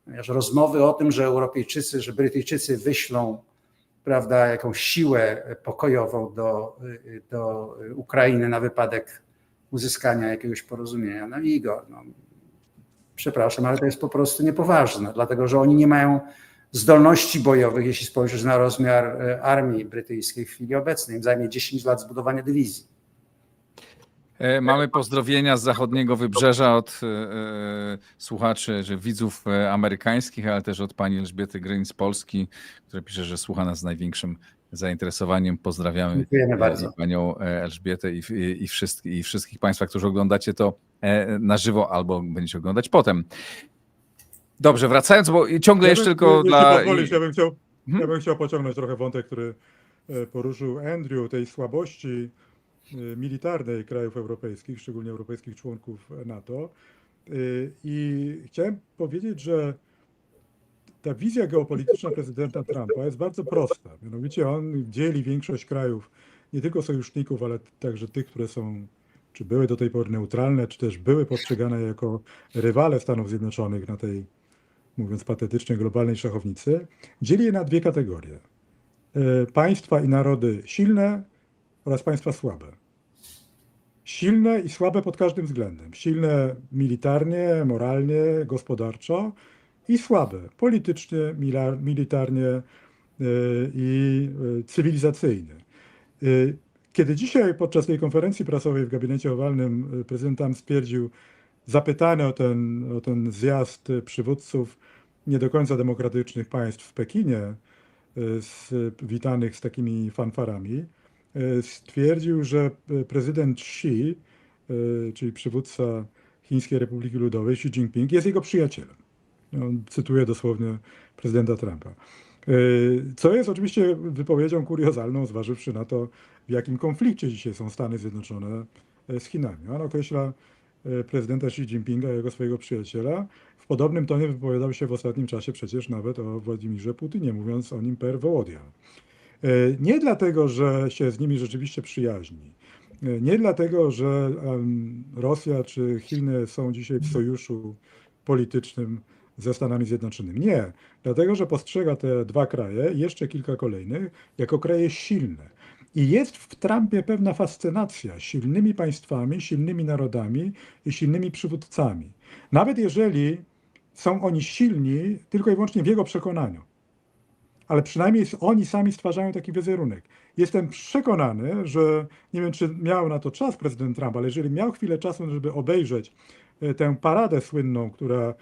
Wiesz, rozmowy o tym, że Europejczycy, że Brytyjczycy wyślą, prawda, jakąś siłę pokojową do Ukrainy na wypadek uzyskania jakiegoś porozumienia. No Igor, przepraszam, ale to jest po prostu niepoważne, dlatego że oni nie mają zdolności bojowych, jeśli spojrzysz na rozmiar armii brytyjskiej w chwili obecnej. Im zajmie 10 lat zbudowania dywizji. Mamy pozdrowienia z zachodniego wybrzeża od słuchaczy, że widzów amerykańskich, ale też od pani Elżbiety Gryń z Polski, która pisze, że słucha nas z największym zainteresowaniem. Pozdrawiamy. Dziękujemy bardzo. Panią Elżbietę i wszystkich państwa, którzy oglądacie to na żywo albo będziecie oglądać potem. Dobrze, wracając, bo ciągle jeszcze tylko dla... Ja bym chciał pociągnąć trochę wątek, który poruszył Andrew, tej słabości militarnej krajów europejskich, szczególnie europejskich członków NATO. I chciałem powiedzieć, że ta wizja geopolityczna prezydenta Trumpa jest bardzo prosta. Mianowicie on dzieli większość krajów, nie tylko sojuszników, ale także tych, które są, czy były do tej pory neutralne, czy też były postrzegane jako rywale Stanów Zjednoczonych na tej, mówiąc patetycznie, globalnej szachownicy. Dzieli je na 2 kategorie. Państwa i narody silne oraz państwa słabe. Silne i słabe pod każdym względem. Silne militarnie, moralnie, gospodarczo i słabe politycznie, militarnie i cywilizacyjnie. Kiedy dzisiaj podczas tej konferencji prasowej w gabinecie owalnym prezydent tam stwierdził, zapytany o ten zjazd przywódców nie do końca demokratycznych państw w Pekinie, witanych z takimi fanfarami, stwierdził, że prezydent Xi, czyli przywódca Chińskiej Republiki Ludowej, Xi Jinping, jest jego przyjacielem. On cytuje dosłownie prezydenta Trumpa. Co jest oczywiście wypowiedzią kuriozalną, zważywszy na to, w jakim konflikcie dzisiaj są Stany Zjednoczone z Chinami. On określa prezydenta Xi Jinpinga jako swojego przyjaciela. W podobnym tonie wypowiadał się w ostatnim czasie przecież nawet o Władimirze Putinie, mówiąc o nim per Wołodia. Nie dlatego, że się z nimi rzeczywiście przyjaźni, nie dlatego, że Rosja czy Chiny są dzisiaj w sojuszu politycznym ze Stanami Zjednoczonymi. Nie, dlatego, że postrzega te dwa kraje, jeszcze kilka kolejnych, jako kraje silne. I jest w Trumpie pewna fascynacja silnymi państwami, silnymi narodami i silnymi przywódcami. Nawet jeżeli są oni silni tylko i wyłącznie w jego przekonaniu. Ale przynajmniej oni sami stwarzają taki wizerunek. Jestem przekonany, że nie wiem, czy miał na to czas prezydent Trump, ale jeżeli miał chwilę czasu, żeby obejrzeć tę paradę słynną, która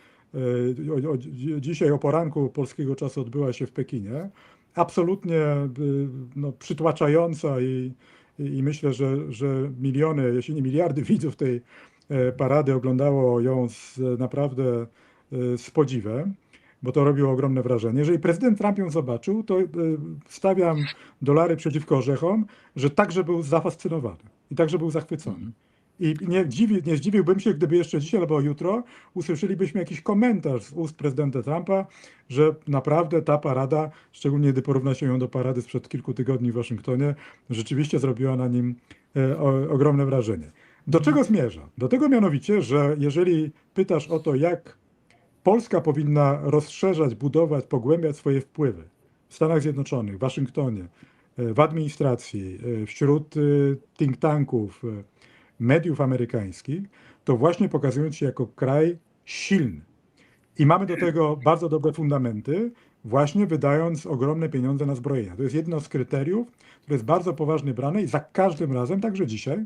dzisiaj o poranku polskiego czasu odbyła się w Pekinie, absolutnie przytłaczająca i myślę, że miliony, jeśli nie miliardy widzów tej parady oglądało ją naprawdę z podziwem, bo to robiło ogromne wrażenie. Jeżeli prezydent Trump ją zobaczył, to stawiam dolary przeciwko orzechom, że także był zafascynowany i także był zachwycony. I nie zdziwiłbym się, gdyby jeszcze dzisiaj albo jutro usłyszelibyśmy jakiś komentarz z ust prezydenta Trumpa, że naprawdę ta parada, szczególnie gdy porówna się ją do parady sprzed kilku tygodni w Waszyngtonie, rzeczywiście zrobiła na nim ogromne wrażenie. Do czego zmierza? Do tego mianowicie, że jeżeli pytasz o to, jak Polska powinna rozszerzać, budować, pogłębiać swoje wpływy w Stanach Zjednoczonych, w Waszyngtonie, w administracji, wśród think tanków, mediów amerykańskich, to właśnie pokazując się jako kraj silny. I mamy do tego bardzo dobre fundamenty, właśnie wydając ogromne pieniądze na zbrojenia. To jest jedno z kryteriów, które jest bardzo poważnie brane i za każdym razem, także dzisiaj,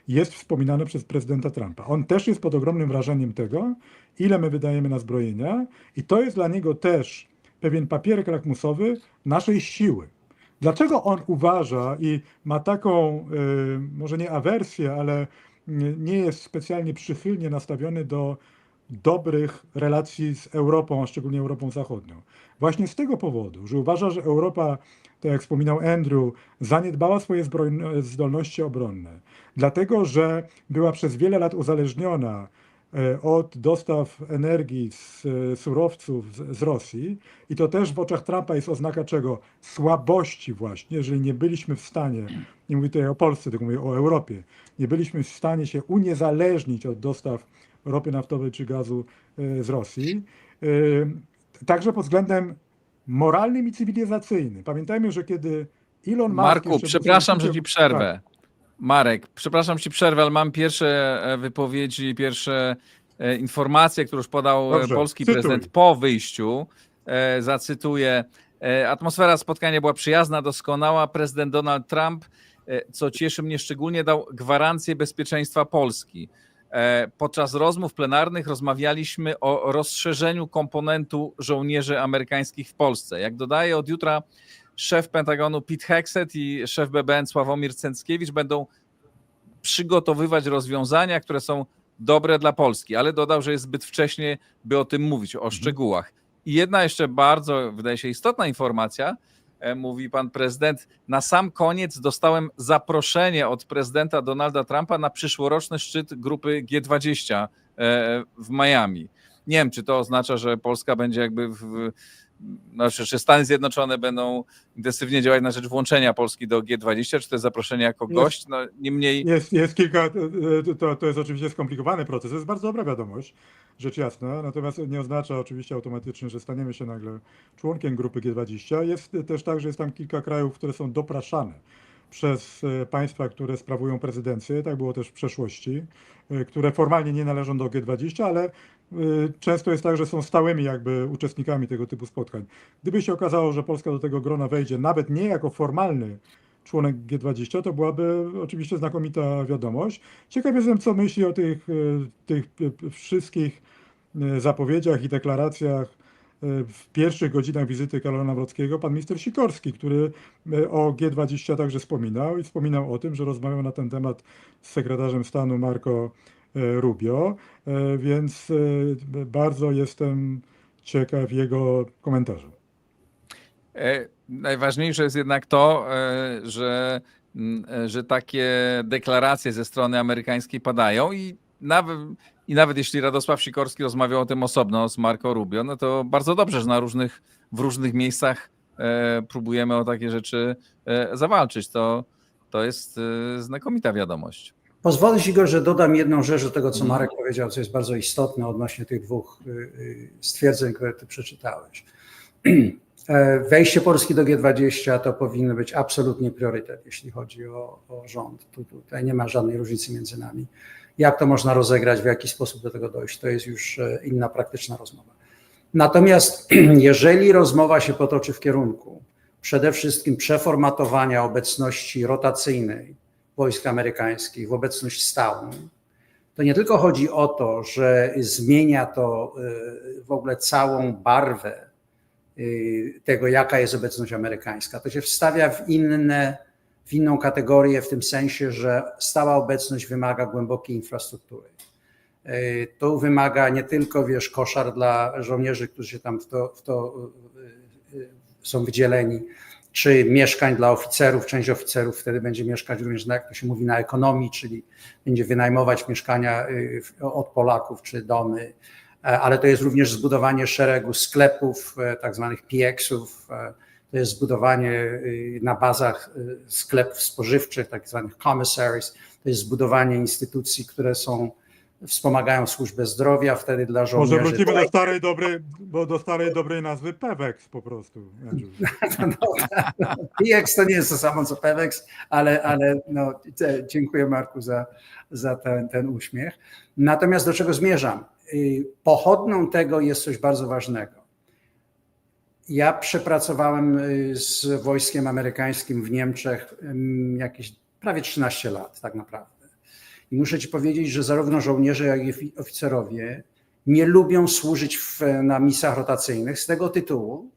jest wspominane przez prezydenta Trumpa. On też jest pod ogromnym wrażeniem tego, ile my wydajemy na zbrojenia i to jest dla niego też pewien papierek lakmusowy naszej siły. Dlaczego on uważa i ma taką, może nie awersję, ale nie jest specjalnie przychylnie nastawiony do dobrych relacji z Europą, a szczególnie Europą Zachodnią? Właśnie z tego powodu, że uważa, że Europa, tak jak wspominał Andrew, zaniedbała swoje zdolności obronne. Dlatego, że była przez wiele lat uzależniona od dostaw energii z surowców z Rosji i to też w oczach Trumpa jest oznaka czego? Słabości właśnie, jeżeli nie byliśmy w stanie, nie mówię tutaj o Polsce, tylko mówię o Europie, nie byliśmy w stanie się uniezależnić od dostaw ropy naftowej czy gazu z Rosji, także pod względem moralnym i cywilizacyjnym. Pamiętajmy, że kiedy Elon Musk... Marku, przepraszam, że ci przerwę. Tak. Marek, przepraszam ci przerwę, ale mam pierwsze wypowiedzi, pierwsze informacje, które już podał polski prezydent po wyjściu. Zacytuję. Atmosfera spotkania była przyjazna, doskonała. Prezydent Donald Trump, co cieszy mnie szczególnie, dał gwarancję bezpieczeństwa Polski. Podczas rozmów plenarnych rozmawialiśmy o rozszerzeniu komponentu żołnierzy amerykańskich w Polsce. Jak dodaje, od jutra szef Pentagonu Pete Hegseth i szef BBN Sławomir Cęckiewicz będą przygotowywać rozwiązania, które są dobre dla Polski, ale dodał, że jest zbyt wcześnie, by o tym mówić, o szczegółach. I jedna jeszcze bardzo, wydaje się, istotna informacja, mówi pan prezydent, na sam koniec dostałem zaproszenie od prezydenta Donalda Trumpa na przyszłoroczny szczyt grupy G20 w Miami. Nie wiem, czy to oznacza, że Polska będzie jakby czy Stany Zjednoczone będą intensywnie działać na rzecz włączenia Polski do G20, czy to jest zaproszenie jako gość? No, niemniej... Jest kilka, to jest oczywiście skomplikowany proces, to jest bardzo dobra wiadomość, rzecz jasna, natomiast nie oznacza oczywiście automatycznie, że staniemy się nagle członkiem grupy G20. Jest też tak, że jest tam kilka krajów, które są dopraszane przez państwa, które sprawują prezydencję, tak było też w przeszłości, które formalnie nie należą do G20, ale często jest tak, że są stałymi jakby uczestnikami tego typu spotkań. Gdyby się okazało, że Polska do tego grona wejdzie, nawet nie jako formalny członek G20, to byłaby oczywiście znakomita wiadomość. Ciekaw jestem, co myśli o tych wszystkich zapowiedziach i deklaracjach w pierwszych godzinach wizyty Karola Nawrockiego pan minister Sikorski, który o G20 także wspominał i wspominał o tym, że rozmawiał na ten temat z sekretarzem stanu Marco Rubio, więc bardzo jestem ciekaw jego komentarza. Najważniejsze jest jednak to, że takie deklaracje ze strony amerykańskiej padają i nawet jeśli Radosław Sikorski rozmawiał o tym osobno z Marco Rubio, no to bardzo dobrze, że w różnych miejscach próbujemy o takie rzeczy zawalczyć. To jest znakomita wiadomość. Pozwolę Ci, Igor, że dodam jedną rzecz do tego, co Marek powiedział, co jest bardzo istotne odnośnie tych dwóch stwierdzeń, które Ty przeczytałeś. Wejście Polski do G20 to powinno być absolutnie priorytet, jeśli chodzi o rząd. Tutaj nie ma żadnej różnicy między nami. Jak to można rozegrać, w jaki sposób do tego dojść, to jest już inna praktyczna rozmowa. Natomiast jeżeli rozmowa się potoczy w kierunku przede wszystkim przeformatowania obecności rotacyjnej wojsk amerykańskich w obecność stałą, to nie tylko chodzi o to, że zmienia to w ogóle całą barwę tego, jaka jest obecność amerykańska. To się wstawia w inną kategorię w tym sensie, że stała obecność wymaga głębokiej infrastruktury. To wymaga nie tylko, koszar dla żołnierzy, którzy się tam w to są wydzieleni, czy mieszkań dla oficerów. Część oficerów wtedy będzie mieszkać również, jak to się mówi, na ekonomii, czyli będzie wynajmować mieszkania od Polaków czy domy, ale to jest również zbudowanie szeregu sklepów, tak zwanych PX-ów, to jest zbudowanie na bazach sklepów spożywczych, tak zwanych commissaries, to jest zbudowanie instytucji, które wspomagają służbę zdrowia wtedy dla żołnierzy. Może wrócimy do starej dobrej nazwy PEWEX po prostu. PX to nie jest to samo co PEWEX, ale no, dziękuję Marku za ten uśmiech. Natomiast do czego zmierzam? Pochodną tego jest coś bardzo ważnego. Ja przepracowałem z wojskiem amerykańskim w Niemczech jakieś prawie 13 lat tak naprawdę. I muszę Ci powiedzieć, że zarówno żołnierze, jak i oficerowie nie lubią służyć na misjach rotacyjnych z tego tytułu,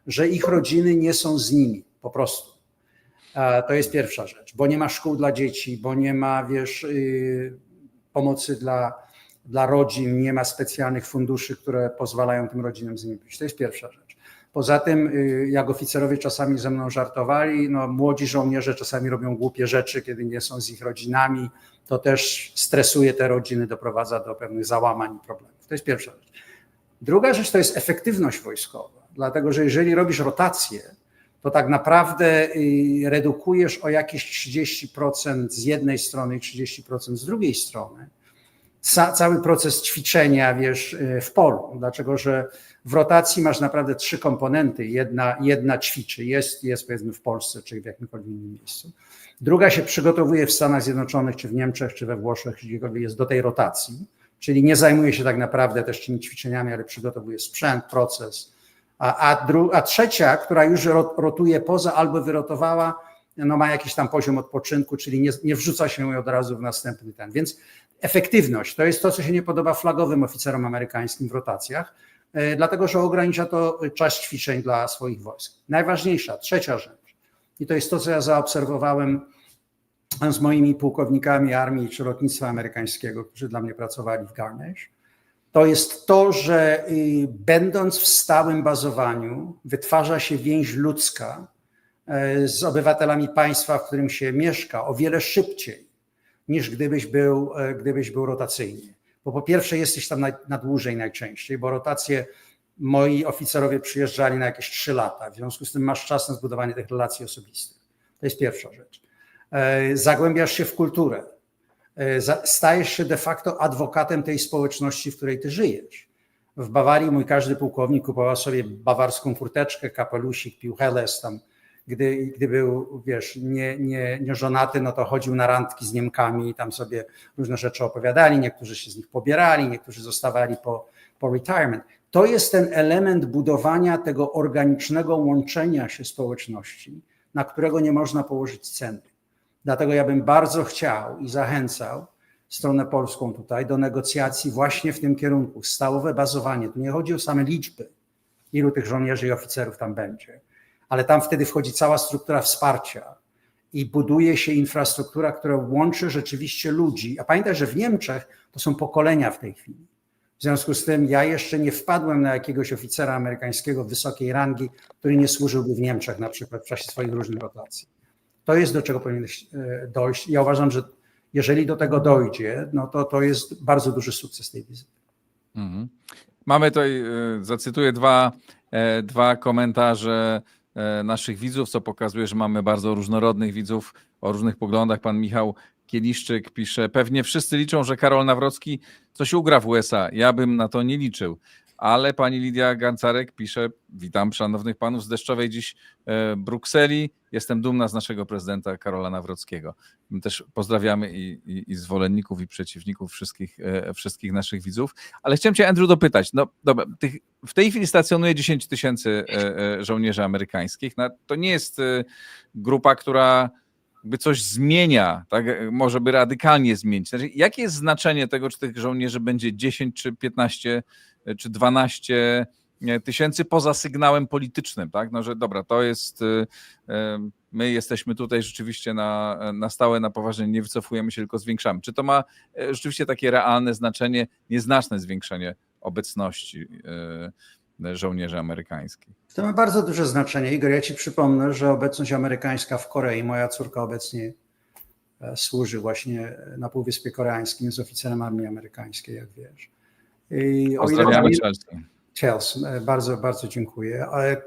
że ich rodziny nie są z nimi po prostu. To jest pierwsza rzecz, bo nie ma szkół dla dzieci, bo nie ma, pomocy dla rodzin, nie ma specjalnych funduszy, które pozwalają tym rodzinom z nimi być. To jest pierwsza rzecz. Poza tym, jak oficerowie czasami ze mną żartowali, no, młodzi żołnierze czasami robią głupie rzeczy, kiedy nie są z ich rodzinami. To też stresuje te rodziny, doprowadza do pewnych załamań i problemów. To jest pierwsza rzecz. Druga rzecz to jest efektywność wojskowa, dlatego że jeżeli robisz rotację, to tak naprawdę redukujesz o jakieś 30% z jednej strony i 30% z drugiej strony cały proces ćwiczenia, w polu, dlaczego że w rotacji masz naprawdę 3 komponenty. Jedna ćwiczy, jest powiedzmy w Polsce, czy w jakimkolwiek innym miejscu. Druga się przygotowuje w Stanach Zjednoczonych, czy w Niemczech, czy we Włoszech, czy gdziekolwiek jest do tej rotacji, czyli nie zajmuje się tak naprawdę też tymi ćwiczeniami, ale przygotowuje sprzęt, proces. A trzecia, która już rotuje poza albo wyrotowała, no ma jakiś tam poziom odpoczynku, czyli nie wrzuca się od razu w następny ten. Więc efektywność to jest to, co się nie podoba flagowym oficerom amerykańskim w rotacjach, dlatego że ogranicza to czas ćwiczeń dla swoich wojsk. Najważniejsza, trzecia rzecz, i to jest to, co ja zaobserwowałem z moimi pułkownikami armii czy lotnictwa amerykańskiego, którzy dla mnie pracowali w Garnish, to jest to, że będąc w stałym bazowaniu wytwarza się więź ludzka z obywatelami państwa, w którym się mieszka, o wiele szybciej niż gdybyś był rotacyjnie. Bo po pierwsze jesteś tam na dłużej najczęściej, bo rotacje moi oficerowie przyjeżdżali na jakieś 3 lata, w związku z tym masz czas na zbudowanie tych relacji osobistych. To jest pierwsza rzecz. Zagłębiasz się w kulturę. Stajesz się de facto adwokatem tej społeczności, w której ty żyjesz. W Bawarii mój każdy pułkownik kupował sobie bawarską kurteczkę, kapelusik, pił Helles tam. Gdy był, nie żonaty, no to chodził na randki z Niemkami i tam sobie różne rzeczy opowiadali, niektórzy się z nich pobierali, niektórzy zostawali po retirement. To jest ten element budowania tego organicznego łączenia się społeczności na którego nie można położyć ceny. Dlatego ja bym bardzo chciał i zachęcał stronę polską tutaj do negocjacji właśnie w tym kierunku. Stałowe bazowanie. Tu nie chodzi o same liczby, ilu tych żołnierzy i oficerów tam będzie, ale tam wtedy wchodzi cała struktura wsparcia i buduje się infrastruktura, która łączy rzeczywiście ludzi. A pamiętaj, że w Niemczech to są pokolenia w tej chwili. W związku z tym ja jeszcze nie wpadłem na jakiegoś oficera amerykańskiego wysokiej rangi, który nie służyłby w Niemczech na przykład w czasie swoich różnych rotacji. To jest do czego powinno dojść. Ja uważam, że jeżeli do tego dojdzie, no to jest bardzo duży sukces tej wizyty. Mhm. Mamy tutaj, zacytuję dwa komentarze naszych widzów, co pokazuje, że mamy bardzo różnorodnych widzów o różnych poglądach. Pan Michał Kieliszczyk pisze, pewnie wszyscy liczą, że Karol Nawrocki coś ugra w USA. Ja bym na to nie liczył. Ale pani Lidia Gancarek pisze, witam szanownych panów z deszczowej dziś Brukseli. Jestem dumna z naszego prezydenta Karola Nawrockiego. My też pozdrawiamy i zwolenników, i przeciwników, wszystkich naszych widzów. Ale chciałem cię, Andrew, dopytać. No, dobra, w tej chwili stacjonuje 10 000 żołnierzy amerykańskich. No, to nie jest grupa, która by coś zmienia, tak? Może by radykalnie zmienić. Znaczy, jakie jest znaczenie tego, czy tych żołnierzy będzie 10, czy 15, czy 12 tysięcy poza sygnałem politycznym, tak? No, że dobra, to jest, my jesteśmy tutaj rzeczywiście na stałe, na poważnie, nie wycofujemy się, tylko zwiększamy. Czy to ma rzeczywiście takie realne znaczenie, nieznaczne zwiększenie obecności żołnierzy amerykańskich? To ma bardzo duże znaczenie. Igor, ja ci przypomnę, że obecność amerykańska w Korei, moja córka obecnie służy właśnie na Półwyspie Koreańskim, jest oficerem armii amerykańskiej, jak wiesz. Pozdrawiamy Chelsea. Chelsea, bardzo, bardzo dziękuję. Ale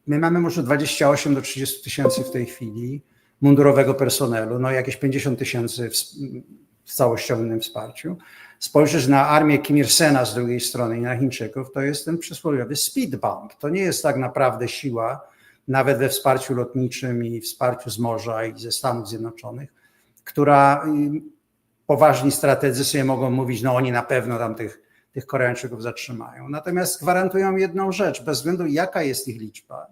my mamy może 28 do 30 tysięcy w tej chwili mundurowego personelu, no jakieś 50 tysięcy w całościowym wsparciu. Spojrzysz na armię Kim Il-sena z drugiej strony i na Chińczyków, to jest ten przysłowiowy speed bump. To nie jest tak naprawdę siła, nawet we wsparciu lotniczym i wsparciu z morza i ze Stanów Zjednoczonych, która poważni strategzy sobie mogą mówić, no oni na pewno tam tych Koreańczyków zatrzymają. Natomiast gwarantują jedną rzecz, bez względu jaka jest ich liczba,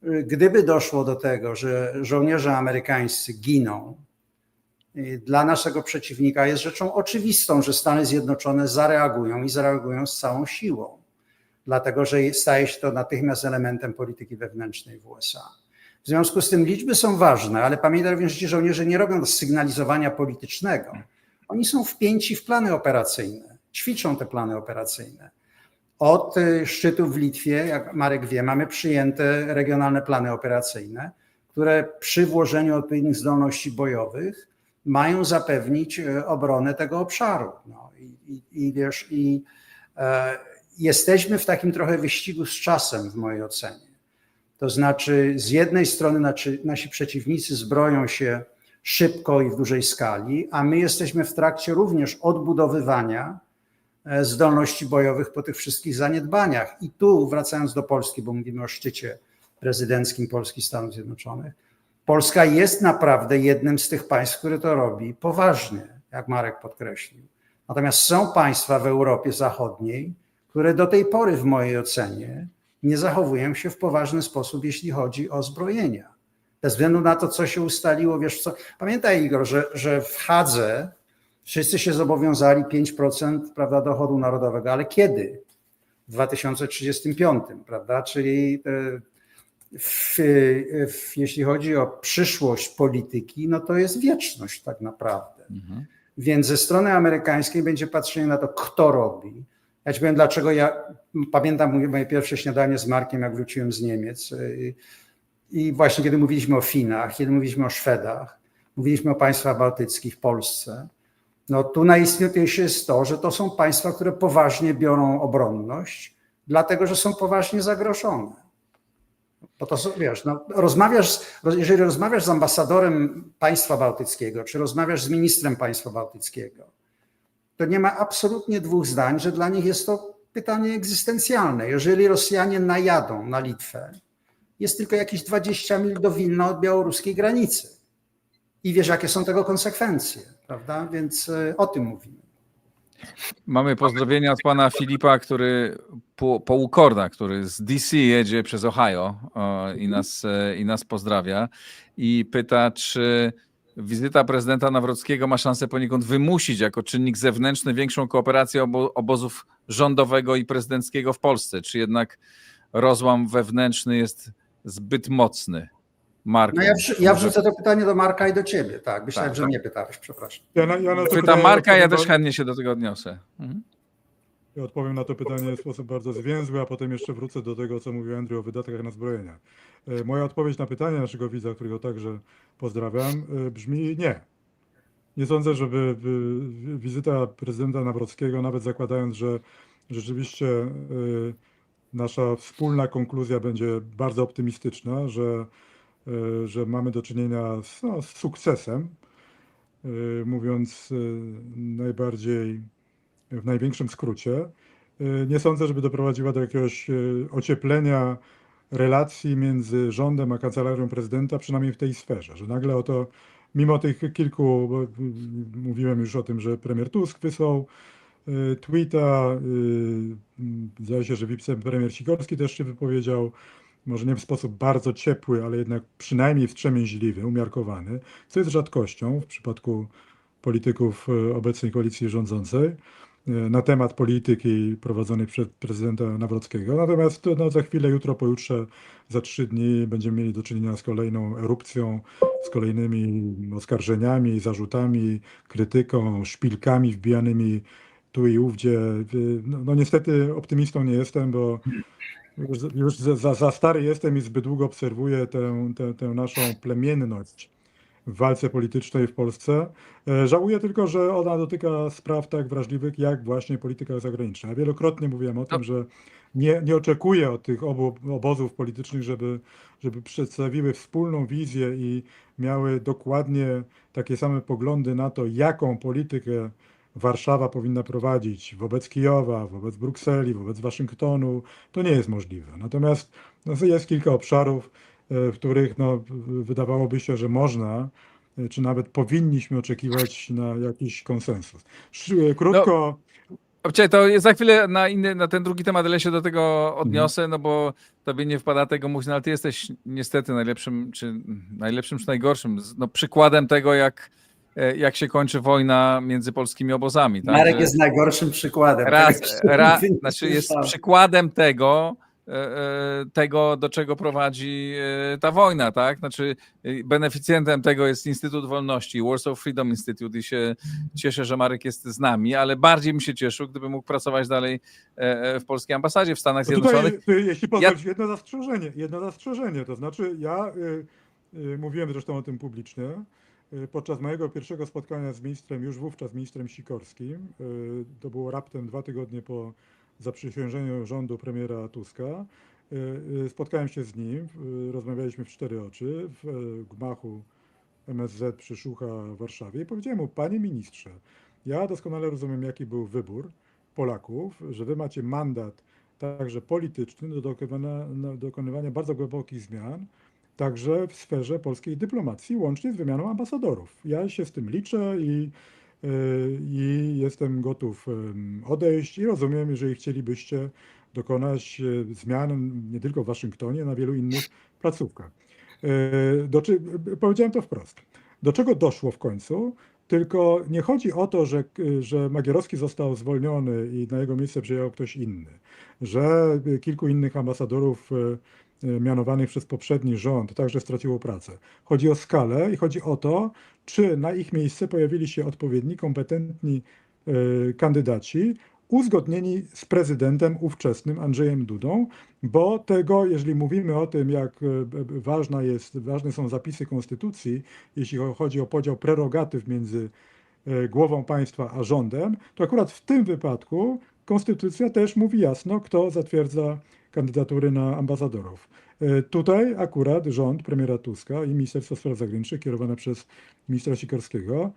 gdyby doszło do tego, że żołnierze amerykańscy giną, dla naszego przeciwnika jest rzeczą oczywistą, że Stany Zjednoczone zareagują i zareagują z całą siłą, dlatego że staje się to natychmiast elementem polityki wewnętrznej w USA. W związku z tym liczby są ważne, ale pamiętaj również, że ci żołnierze nie robią sygnalizowania politycznego. Oni są wpięci w plany operacyjne, ćwiczą te plany operacyjne. Od szczytu w Litwie, jak Marek wie, mamy przyjęte regionalne plany operacyjne, które przy włożeniu odpowiednich zdolności bojowych mają zapewnić obronę tego obszaru. No, jesteśmy w takim trochę wyścigu z czasem w mojej ocenie. To znaczy z jednej strony nasi przeciwnicy zbroją się szybko i w dużej skali, a my jesteśmy w trakcie również odbudowywania zdolności bojowych po tych wszystkich zaniedbaniach. I tu wracając do Polski, bo mówimy o szczycie prezydenckim Polski i Stanów Zjednoczonych, Polska jest naprawdę jednym z tych państw, które to robi poważnie, jak Marek podkreślił. Natomiast są państwa w Europie Zachodniej, które do tej pory w mojej ocenie nie zachowują się w poważny sposób, jeśli chodzi o zbrojenia. Bez względu na to, co się ustaliło, wiesz co, pamiętaj Igor, że w Hadze wszyscy się zobowiązali 5%, prawda, dochodu narodowego, ale kiedy? W 2035, prawda, czyli jeśli chodzi o przyszłość polityki, no to jest wieczność tak naprawdę. Mhm. Więc ze strony amerykańskiej będzie patrzenie na to, kto robi. Ja ci powiem, dlaczego ja pamiętam moje pierwsze śniadanie z Markiem, jak wróciłem z Niemiec i właśnie kiedy mówiliśmy o Finach, kiedy mówiliśmy o Szwedach, mówiliśmy o państwach bałtyckich, Polsce, no tu najistotniejsze jest to, że to są państwa, które poważnie biorą obronność, dlatego że są poważnie zagrożone. Bo to wiesz, no, jeżeli rozmawiasz z ambasadorem państwa bałtyckiego, czy rozmawiasz z ministrem państwa bałtyckiego, to nie ma absolutnie dwóch zdań, że dla nich jest to pytanie egzystencjalne. Jeżeli Rosjanie najadą na Litwę, jest tylko jakieś 20 mil do Wilna od białoruskiej granicy. I wiesz, jakie są tego konsekwencje, prawda? Więc o tym mówimy. Mamy pozdrowienia od pana Filipa, który Połukorda, który z DC jedzie przez Ohio i nas pozdrawia i pyta, czy wizyta prezydenta Nawrockiego ma szansę poniekąd wymusić jako czynnik zewnętrzny większą kooperację obozów rządowego i prezydenckiego w Polsce, czy jednak rozłam wewnętrzny jest zbyt mocny? Marku, No ja wrzucę to pytanie do Marka i do ciebie. Tak, myślałem, Tak. że mnie pytałeś, przepraszam. Ja na to Pytam pytanie Marka, ja odpowiem też chętnie się do tego odniosę. Mhm. Ja odpowiem na to pytanie w sposób bardzo zwięzły, a potem jeszcze wrócę do tego, co mówił Andrew o wydatkach na zbrojenia. Moja odpowiedź na pytanie naszego widza, którego także pozdrawiam, brzmi nie. Nie sądzę, żeby wizyta prezydenta Nawrockiego, nawet zakładając, że rzeczywiście nasza wspólna konkluzja będzie bardzo optymistyczna, że mamy do czynienia z sukcesem, mówiąc w największym skrócie. Nie sądzę, żeby doprowadziła do jakiegoś ocieplenia relacji między rządem a kancelarią prezydenta, przynajmniej w tej sferze, że nagle oto, mimo tych kilku, bo mówiłem już o tym, że premier Tusk wysłał tweeta, zdaje się, że wicepremier Sikorski też się wypowiedział, może nie w sposób bardzo ciepły, ale jednak przynajmniej wstrzemięźliwy, umiarkowany, co jest rzadkością w przypadku polityków obecnej koalicji rządzącej, na temat polityki prowadzonej przez prezydenta Nawrockiego. Natomiast za chwilę, jutro, pojutrze, za 3 dni będziemy mieli do czynienia z kolejną erupcją, z kolejnymi oskarżeniami, zarzutami, krytyką, szpilkami wbijanymi tu i ówdzie. No niestety optymistą nie jestem, bo już za stary jestem i zbyt długo obserwuję tę naszą plemienność w walce politycznej w Polsce. Żałuję tylko, że ona dotyka spraw tak wrażliwych jak właśnie polityka zagraniczna. Ja wielokrotnie mówiłem o tym, że nie oczekuję od tych obu obozów politycznych, żeby przedstawiły wspólną wizję i miały dokładnie takie same poglądy na to, jaką politykę Warszawa powinna prowadzić wobec Kijowa, wobec Brukseli, wobec Waszyngtonu. To nie jest możliwe. Natomiast jest kilka obszarów, w których wydawałoby się, że można, czy nawet powinniśmy oczekiwać na jakiś konsensus. Krótko. To za chwilę na ten drugi temat, ale się do tego odniosę, no bo tobie nie wpada tego mówić, no ale ty jesteś niestety najlepszym czy najgorszym przykładem tego, jak się kończy wojna między polskimi obozami. Tak? Marek jest najgorszym przykładem. Jest przykładem tego, do czego prowadzi ta wojna, tak? Znaczy beneficjentem tego jest Instytut Wolności, Warsaw Freedom Institute i się cieszę, że Marek jest z nami, ale bardziej bym się cieszył, gdyby mógł pracować dalej w polskiej ambasadzie w Stanach Zjednoczonych. Tutaj, jeśli pozwolisz, jedno zastrzeżenie, to znaczy ja mówiłem zresztą o tym publicznie, podczas mojego pierwszego spotkania z ministrem, już wówczas ministrem Sikorskim, to było raptem 2 tygodnie po zaprzysiężeniu rządu premiera Tuska, spotkałem się z nim, rozmawialiśmy w 4 oczy w gmachu MSZ przy Szucha w Warszawie i powiedziałem mu: panie ministrze, ja doskonale rozumiem, jaki był wybór Polaków, że wy macie mandat także polityczny do dokonywania bardzo głębokich zmian, także w sferze polskiej dyplomacji, łącznie z wymianą ambasadorów. Ja się z tym liczę i jestem gotów odejść i rozumiem, jeżeli chcielibyście dokonać zmian nie tylko w Waszyngtonie, na wielu innych placówkach. Powiedziałem to wprost. Do czego doszło w końcu? Tylko nie chodzi o to, że Magierowski został zwolniony i na jego miejsce przyjął ktoś inny, że kilku innych ambasadorów mianowanych przez poprzedni rząd także straciło pracę. Chodzi o skalę i chodzi o to, czy na ich miejsce pojawili się odpowiedni, kompetentni kandydaci, uzgodnieni z prezydentem ówczesnym Andrzejem Dudą, bo tego, jeżeli mówimy o tym, jak ważne są zapisy konstytucji, jeśli chodzi o podział prerogatyw między głową państwa a rządem, to akurat w tym wypadku konstytucja też mówi jasno, kto zatwierdza kandydatury na ambasadorów. Tutaj akurat rząd premiera Tuska i Ministerstwo Spraw Zagranicznych kierowane przez ministra Sikorskiego,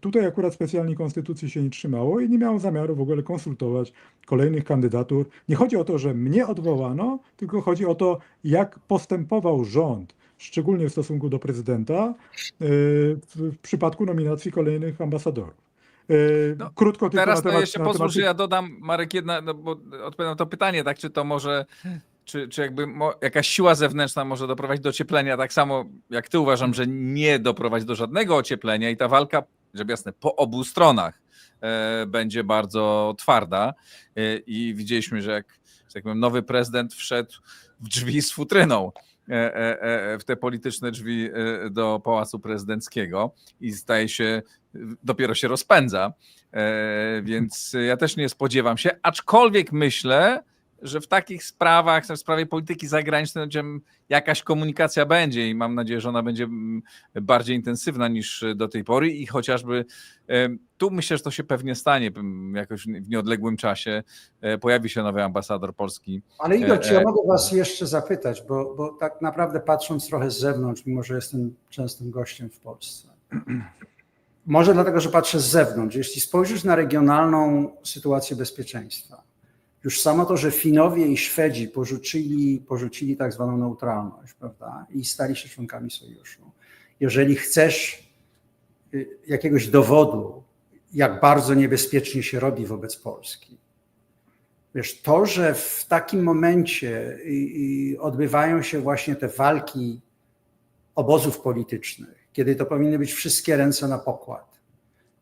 tutaj akurat specjalnie konstytucji się nie trzymało i nie miało zamiaru w ogóle konsultować kolejnych kandydatur. Nie chodzi o to, że mnie odwołano, tylko chodzi o to, jak postępował rząd, szczególnie w stosunku do prezydenta, w przypadku nominacji kolejnych ambasadorów. No, Krótko tylko Teraz na temat... jeszcze na pozwól, temat że ja dodam, Marek, no bo odpowiem na to pytanie, tak, czy to może, czy jakby jakaś siła zewnętrzna może doprowadzić do ocieplenia, tak samo jak ty uważam, że nie doprowadzi do żadnego ocieplenia i ta walka, żeby jasne, po obu stronach będzie bardzo twarda i widzieliśmy, że jak powiem, nowy prezydent wszedł w drzwi z futryną, w te polityczne drzwi do Pałacu Prezydenckiego i zdaje się, dopiero się rozpędza, więc ja też nie spodziewam się, aczkolwiek myślę, że w takich sprawach, w sprawie polityki zagranicznej jakaś komunikacja będzie i mam nadzieję, że ona będzie bardziej intensywna niż do tej pory i chociażby tu myślę, że to się pewnie stanie jakoś w nieodległym czasie, pojawi się nowy ambasador polski. Ale Igor, czy ja mogę was jeszcze zapytać, bo tak naprawdę patrząc trochę z zewnątrz, mimo że jestem częstym gościem w Polsce, może dlatego, że patrzę z zewnątrz, jeśli spojrzysz na regionalną sytuację bezpieczeństwa, już samo to, że Finowie i Szwedzi porzucili tak zwaną neutralność, prawda, i stali się członkami sojuszu. Jeżeli chcesz jakiegoś dowodu, jak bardzo niebezpiecznie się robi wobec Polski, wiesz, to, że w takim momencie odbywają się właśnie te walki obozów politycznych, kiedy to powinny być wszystkie ręce na pokład.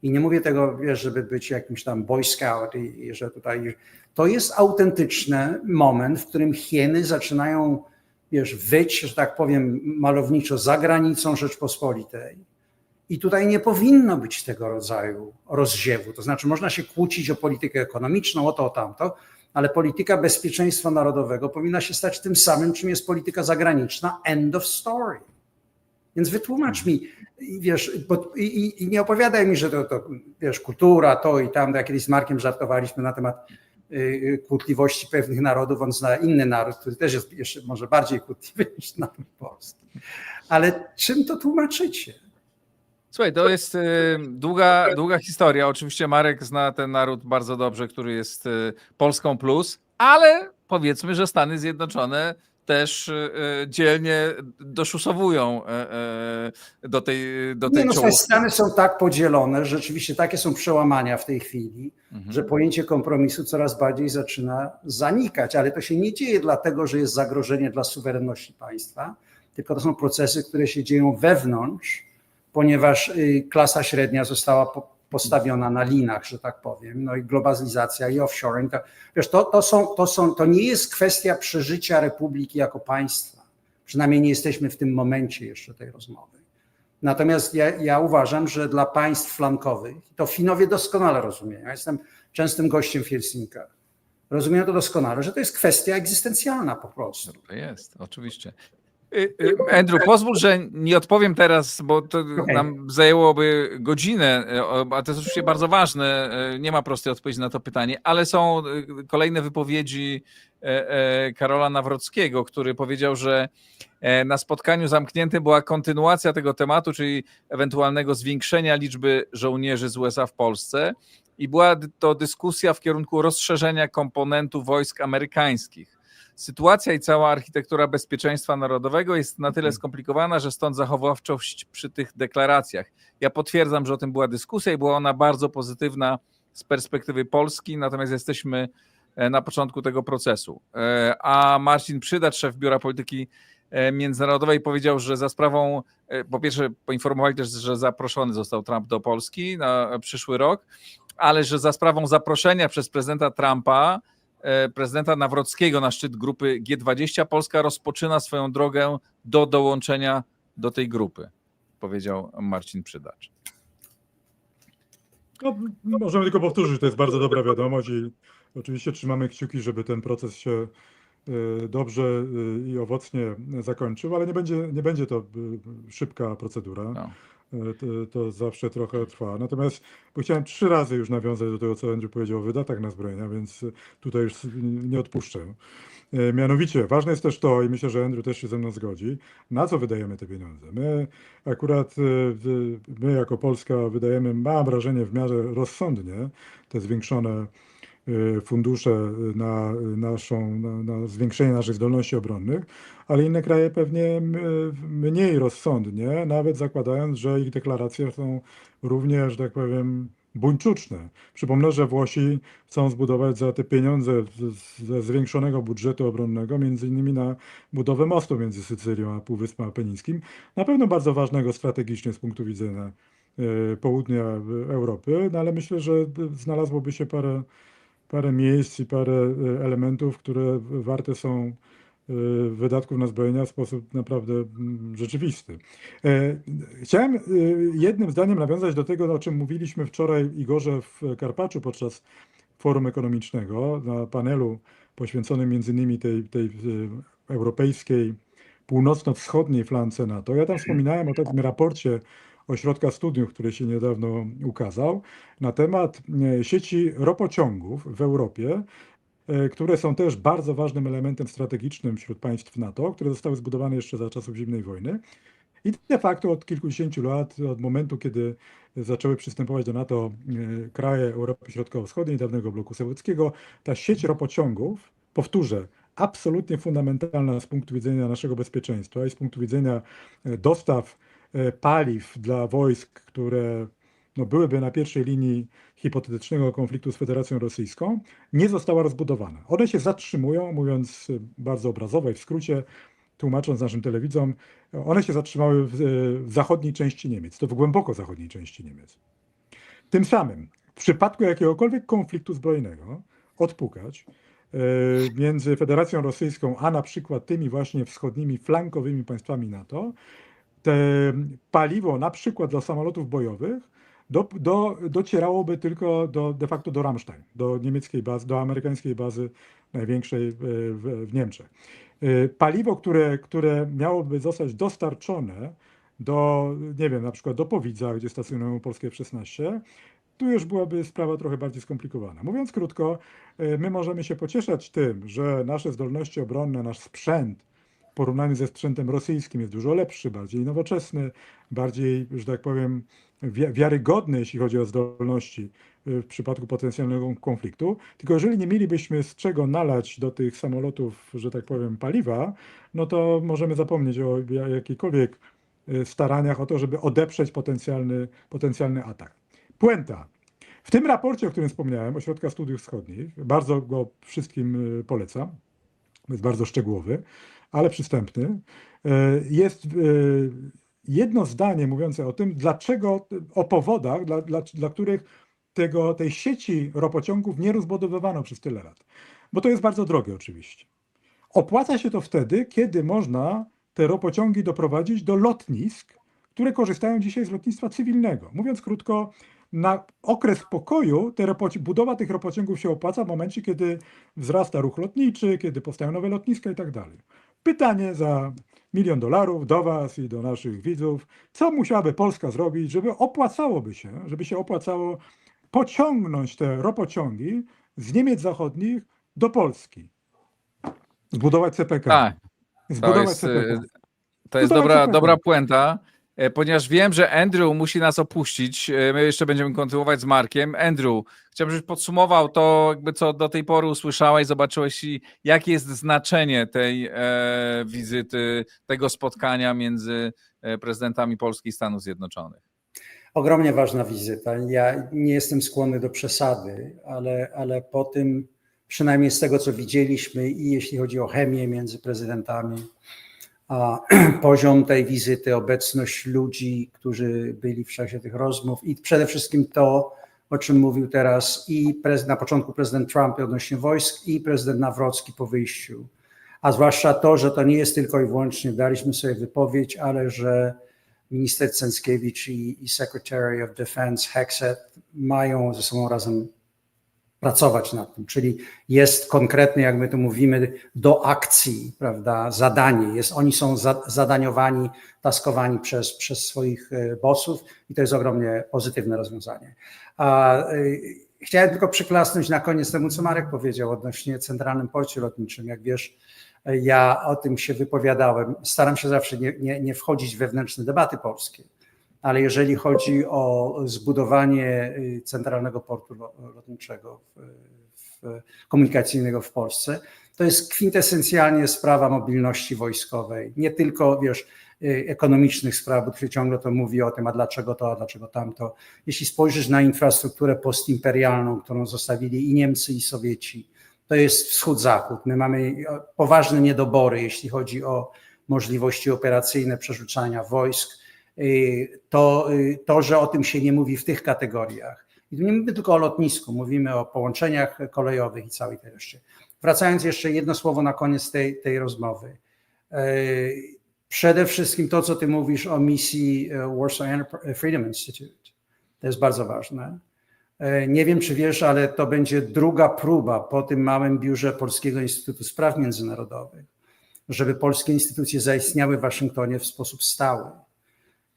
I nie mówię tego, wiesz, żeby być jakimś tam boy scout i że tutaj... To jest autentyczny moment, w którym hieny zaczynają, wiesz, wyć, że tak powiem malowniczo, za granicą Rzeczpospolitej. I tutaj nie powinno być tego rodzaju rozziewu. To znaczy można się kłócić o politykę ekonomiczną, o to, o tamto, ale polityka bezpieczeństwa narodowego powinna się stać tym samym, czym jest polityka zagraniczna. End of story. Więc wytłumacz mi, wiesz, i nie opowiadaj mi, że to wiesz, kultura, to i tam, jak kiedyś z Markiem żartowaliśmy na temat kłótliwości pewnych narodów, on zna inny naród, który też jest jeszcze może bardziej kłótliwy niż naród polski. Ale czym to tłumaczycie? Słuchaj, to jest długa historia. Oczywiście Marek zna ten naród bardzo dobrze, który jest Polską plus, ale powiedzmy, że Stany Zjednoczone też dzielnie doszusowują do tej czołówki. Stany są tak podzielone, że rzeczywiście takie są przełamania w tej chwili, że pojęcie kompromisu coraz bardziej zaczyna zanikać, ale to się nie dzieje dlatego, że jest zagrożenie dla suwerenności państwa, tylko to są procesy, które się dzieją wewnątrz, ponieważ klasa średnia została postawiona na linach, że tak powiem, no i globalizacja i offshoring. Wiesz, to nie jest kwestia przeżycia republiki jako państwa. Przynajmniej nie jesteśmy w tym momencie jeszcze tej rozmowy. Natomiast ja uważam, że dla państw flankowych, to Finowie doskonale rozumieją, ja jestem częstym gościem w Helsinkach, rozumieją to doskonale, że to jest kwestia egzystencjalna po prostu. To jest, oczywiście. Andrew, pozwól, że nie odpowiem teraz, bo to nam zajęłoby godzinę, a to jest oczywiście bardzo ważne, nie ma prostej odpowiedzi na to pytanie, ale są kolejne wypowiedzi Karola Nawrockiego, który powiedział, że na spotkaniu zamkniętym była kontynuacja tego tematu, czyli ewentualnego zwiększenia liczby żołnierzy z USA w Polsce i była to dyskusja w kierunku rozszerzenia komponentu wojsk amerykańskich. Sytuacja i cała architektura bezpieczeństwa narodowego jest na tyle skomplikowana, że stąd zachowawczość przy tych deklaracjach. Ja potwierdzam, że o tym była dyskusja i była ona bardzo pozytywna z perspektywy Polski, natomiast jesteśmy na początku tego procesu. A Marcin Przydacz, szef Biura Polityki Międzynarodowej, powiedział, że za sprawą, po pierwsze poinformowali też, że zaproszony został Trump do Polski na przyszły rok, ale że za sprawą zaproszenia przez prezydenta Trumpa, prezydenta Nawrockiego na szczyt grupy G20, Polska rozpoczyna swoją drogę do dołączenia do tej grupy, powiedział Marcin Przydacz. No, możemy tylko powtórzyć, to jest bardzo dobra wiadomość i oczywiście trzymamy kciuki, żeby ten proces się dobrze i owocnie zakończył, ale nie będzie to szybka procedura. No. To zawsze trochę trwa. Natomiast bo chciałem 3 razy już nawiązać do tego, co Andrew powiedział o wydatkach na zbrojenia, więc tutaj już nie odpuszczę. Mianowicie ważne jest też to, i myślę, że Andrew też się ze mną zgodzi, na co wydajemy te pieniądze. My jako Polska wydajemy, mam wrażenie, w miarę rozsądnie te zwiększone fundusze na zwiększenie naszych zdolności obronnych, ale inne kraje pewnie mniej rozsądnie, nawet zakładając, że ich deklaracje są równie, że tak powiem, buńczuczne. Przypomnę, że Włosi chcą zbudować za te pieniądze ze zwiększonego budżetu obronnego, między innymi na budowę mostu między Sycylią a Półwyspem Apenińskim, na pewno bardzo ważnego strategicznie z punktu widzenia południa Europy, no ale myślę, że znalazłoby się parę miejsc i parę elementów, które warte są wydatków na zbrojenia w sposób naprawdę rzeczywisty. Chciałem jednym zdaniem nawiązać do tego, o czym mówiliśmy wczoraj, Igorze, w Karpaczu podczas forum ekonomicznego, na panelu poświęconym między innymi tej europejskiej, północno-wschodniej flance NATO. Ja tam wspominałem o takim raporcie Ośrodka Studiów, który się niedawno ukazał, na temat sieci ropociągów w Europie, które są też bardzo ważnym elementem strategicznym wśród państw NATO, które zostały zbudowane jeszcze za czasów zimnej wojny. I de facto od kilkudziesięciu lat, od momentu, kiedy zaczęły przystępować do NATO kraje Europy Środkowo-Wschodniej, dawnego bloku sowieckiego, ta sieć ropociągów, powtórzę, absolutnie fundamentalna z punktu widzenia naszego bezpieczeństwa i z punktu widzenia dostaw paliw dla wojsk, które byłyby na pierwszej linii hipotetycznego konfliktu z Federacją Rosyjską, nie została rozbudowana. One się zatrzymują, mówiąc bardzo obrazowo i w skrócie, tłumacząc naszym telewidzom, one się zatrzymały w zachodniej części Niemiec, to w głęboko zachodniej części Niemiec. Tym samym w przypadku jakiegokolwiek konfliktu zbrojnego odpukać między Federacją Rosyjską, a na przykład tymi właśnie wschodnimi, flankowymi państwami NATO, te paliwo na przykład dla samolotów bojowych docierałoby tylko de facto do Ramstein, do niemieckiej bazy, do amerykańskiej bazy największej w Niemczech. Paliwo, które miałoby zostać dostarczone do, nie wiem, na przykład do Powidza, gdzie stacjonują polskie F-16, tu już byłaby sprawa trochę bardziej skomplikowana. Mówiąc krótko, my możemy się pocieszać tym, że nasze zdolności obronne, nasz sprzęt w porównaniu ze sprzętem rosyjskim jest dużo lepszy, bardziej nowoczesny, bardziej, że tak powiem, wiarygodny, jeśli chodzi o zdolności w przypadku potencjalnego konfliktu. Tylko jeżeli nie mielibyśmy z czego nalać do tych samolotów, że tak powiem, paliwa, no to możemy zapomnieć o jakichkolwiek staraniach o to, żeby odeprzeć potencjalny atak. Puenta. W tym raporcie, o którym wspomniałem, Ośrodka Studiów Wschodnich, bardzo go wszystkim polecam, jest bardzo szczegółowy, ale przystępny, jest jedno zdanie mówiące o tym, dlaczego, o powodach, dla których tej sieci ropociągów nie rozbudowywano przez tyle lat. Bo to jest bardzo drogie oczywiście. Opłaca się to wtedy, kiedy można te ropociągi doprowadzić do lotnisk, które korzystają dzisiaj z lotnictwa cywilnego. Mówiąc krótko, na okres pokoju budowa tych ropociągów się opłaca w momencie, kiedy wzrasta ruch lotniczy, kiedy powstają nowe lotniska i tak dalej. Pytanie za $1 milion do Was i do naszych widzów. Co musiałaby Polska zrobić, żeby się opłacało pociągnąć te ropociągi z Niemiec Zachodnich do Polski? Zbudować CPK. Tak, Zbudować CPK. to jest dobra puenta, ponieważ wiem, że Andrew musi nas opuścić. My jeszcze będziemy kontynuować z Markiem. Andrew, chciałbym, żebyś podsumował to, jakby co do tej pory usłyszałeś, zobaczyłeś, jakie jest znaczenie tej wizyty, tego spotkania między prezydentami Polski i Stanów Zjednoczonych. Ogromnie ważna wizyta. Ja nie jestem skłonny do przesady, ale po tym, przynajmniej z tego, co widzieliśmy i jeśli chodzi o chemię między prezydentami, a poziom tej wizyty, obecność ludzi, którzy byli w czasie tych rozmów i przede wszystkim to, o czym mówił teraz i na początku prezydent Trump odnośnie wojsk i prezydent Nawrocki po wyjściu, a zwłaszcza to, że to nie jest tylko i wyłącznie, daliśmy sobie wypowiedź, ale że minister Cęckiewicz i Secretary of Defense Hegseth mają ze sobą razem pracować nad tym, czyli jest konkretnie, jak my tu mówimy, do akcji, prawda, zadanie. Oni są zadaniowani, taskowani przez swoich bossów i to jest ogromnie pozytywne rozwiązanie. Chciałem tylko przyklasnąć na koniec temu, co Marek powiedział odnośnie Centralnym Porcie Lotniczym. Jak wiesz, ja o tym się wypowiadałem. Staram się zawsze nie wchodzić w wewnętrzne debaty polskie, ale jeżeli chodzi o zbudowanie Centralnego Portu Lotniczego komunikacyjnego w Polsce, to jest kwintesencjalnie sprawa mobilności wojskowej. Nie tylko, wiesz, ekonomicznych spraw, bo się ciągle to mówi o tym, a dlaczego to, a dlaczego tamto. Jeśli spojrzysz na infrastrukturę postimperialną, którą zostawili i Niemcy, i Sowieci, to jest wschód-zachód. My mamy poważne niedobory, jeśli chodzi o możliwości operacyjne przerzucania wojsk. To, że o tym się nie mówi w tych kategoriach. I tu nie mówimy tylko o lotnisku, mówimy o połączeniach kolejowych i całej tej reszcie. Wracając jeszcze jedno słowo na koniec tej rozmowy. Przede wszystkim to, co ty mówisz o misji Warsaw Freedom Institute. To jest bardzo ważne. Nie wiem, czy wiesz, ale to będzie druga próba po tym małym biurze Polskiego Instytutu Spraw Międzynarodowych, żeby polskie instytucje zaistniały w Waszyngtonie w sposób stały.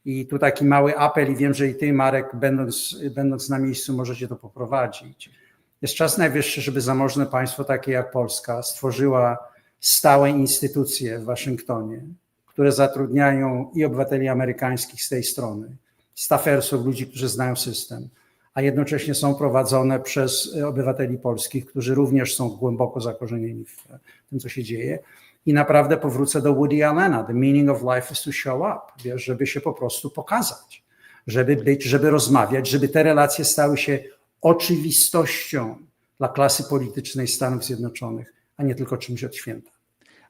I tu taki mały apel i wiem, że i ty, Marek, będąc na miejscu, możecie to poprowadzić. Jest czas najwyższy, żeby zamożne państwo takie jak Polska stworzyła stałe instytucje w Waszyngtonie, które zatrudniają i obywateli amerykańskich z tej strony, staffersów, ludzi, którzy znają system, a jednocześnie są prowadzone przez obywateli polskich, którzy również są głęboko zakorzenieni w tym, co się dzieje. I naprawdę powrócę do Woody Allena. The meaning of life is to show up, wiesz, żeby się po prostu pokazać, żeby być, żeby rozmawiać, żeby te relacje stały się oczywistością dla klasy politycznej Stanów Zjednoczonych, a nie tylko czymś od święta.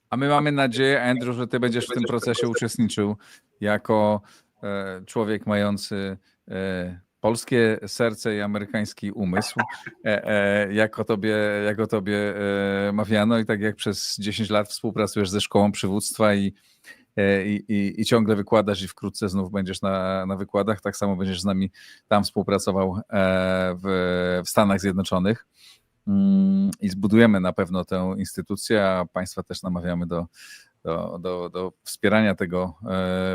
A my mamy nadzieję, Andrew, że ty będziesz w tym procesie uczestniczył jako człowiek mający polskie serce i amerykański umysł, jako tobie mawiano i tak jak przez 10 lat współpracujesz ze Szkołą Przywództwa i ciągle wykładasz i wkrótce znów będziesz na wykładach, tak samo będziesz z nami tam współpracował w Stanach Zjednoczonych i zbudujemy na pewno tę instytucję, a państwa też namawiamy do wspierania tego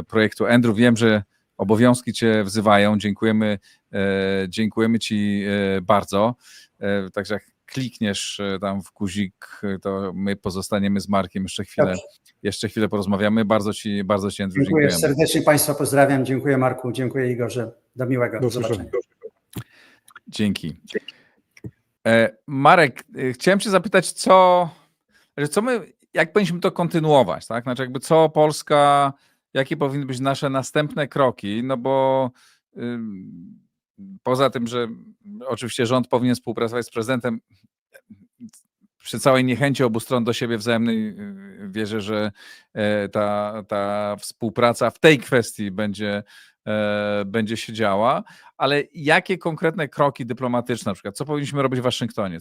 projektu. Andrew, wiem, że obowiązki cię wzywają. Dziękujemy ci bardzo. Także jak klikniesz tam w guzik, to my pozostaniemy z Markiem jeszcze chwilę porozmawiamy. Bardzo ci Andrew, dziękuję. Serdecznie państwa pozdrawiam. Dziękuję Marku, dziękuję Igorze. Do miłego. Do zobaczenia. Dzięki. Marek, chciałem cię zapytać, jak powinniśmy to kontynuować, tak? Znaczy jakby co Polska, jakie powinny być nasze następne kroki, no bo poza tym, że oczywiście rząd powinien współpracować z prezydentem, przy całej niechęci obu stron do siebie wzajemnej wierzę, że ta współpraca w tej kwestii będzie się działa, ale jakie konkretne kroki dyplomatyczne, na przykład co powinniśmy robić w Waszyngtonie,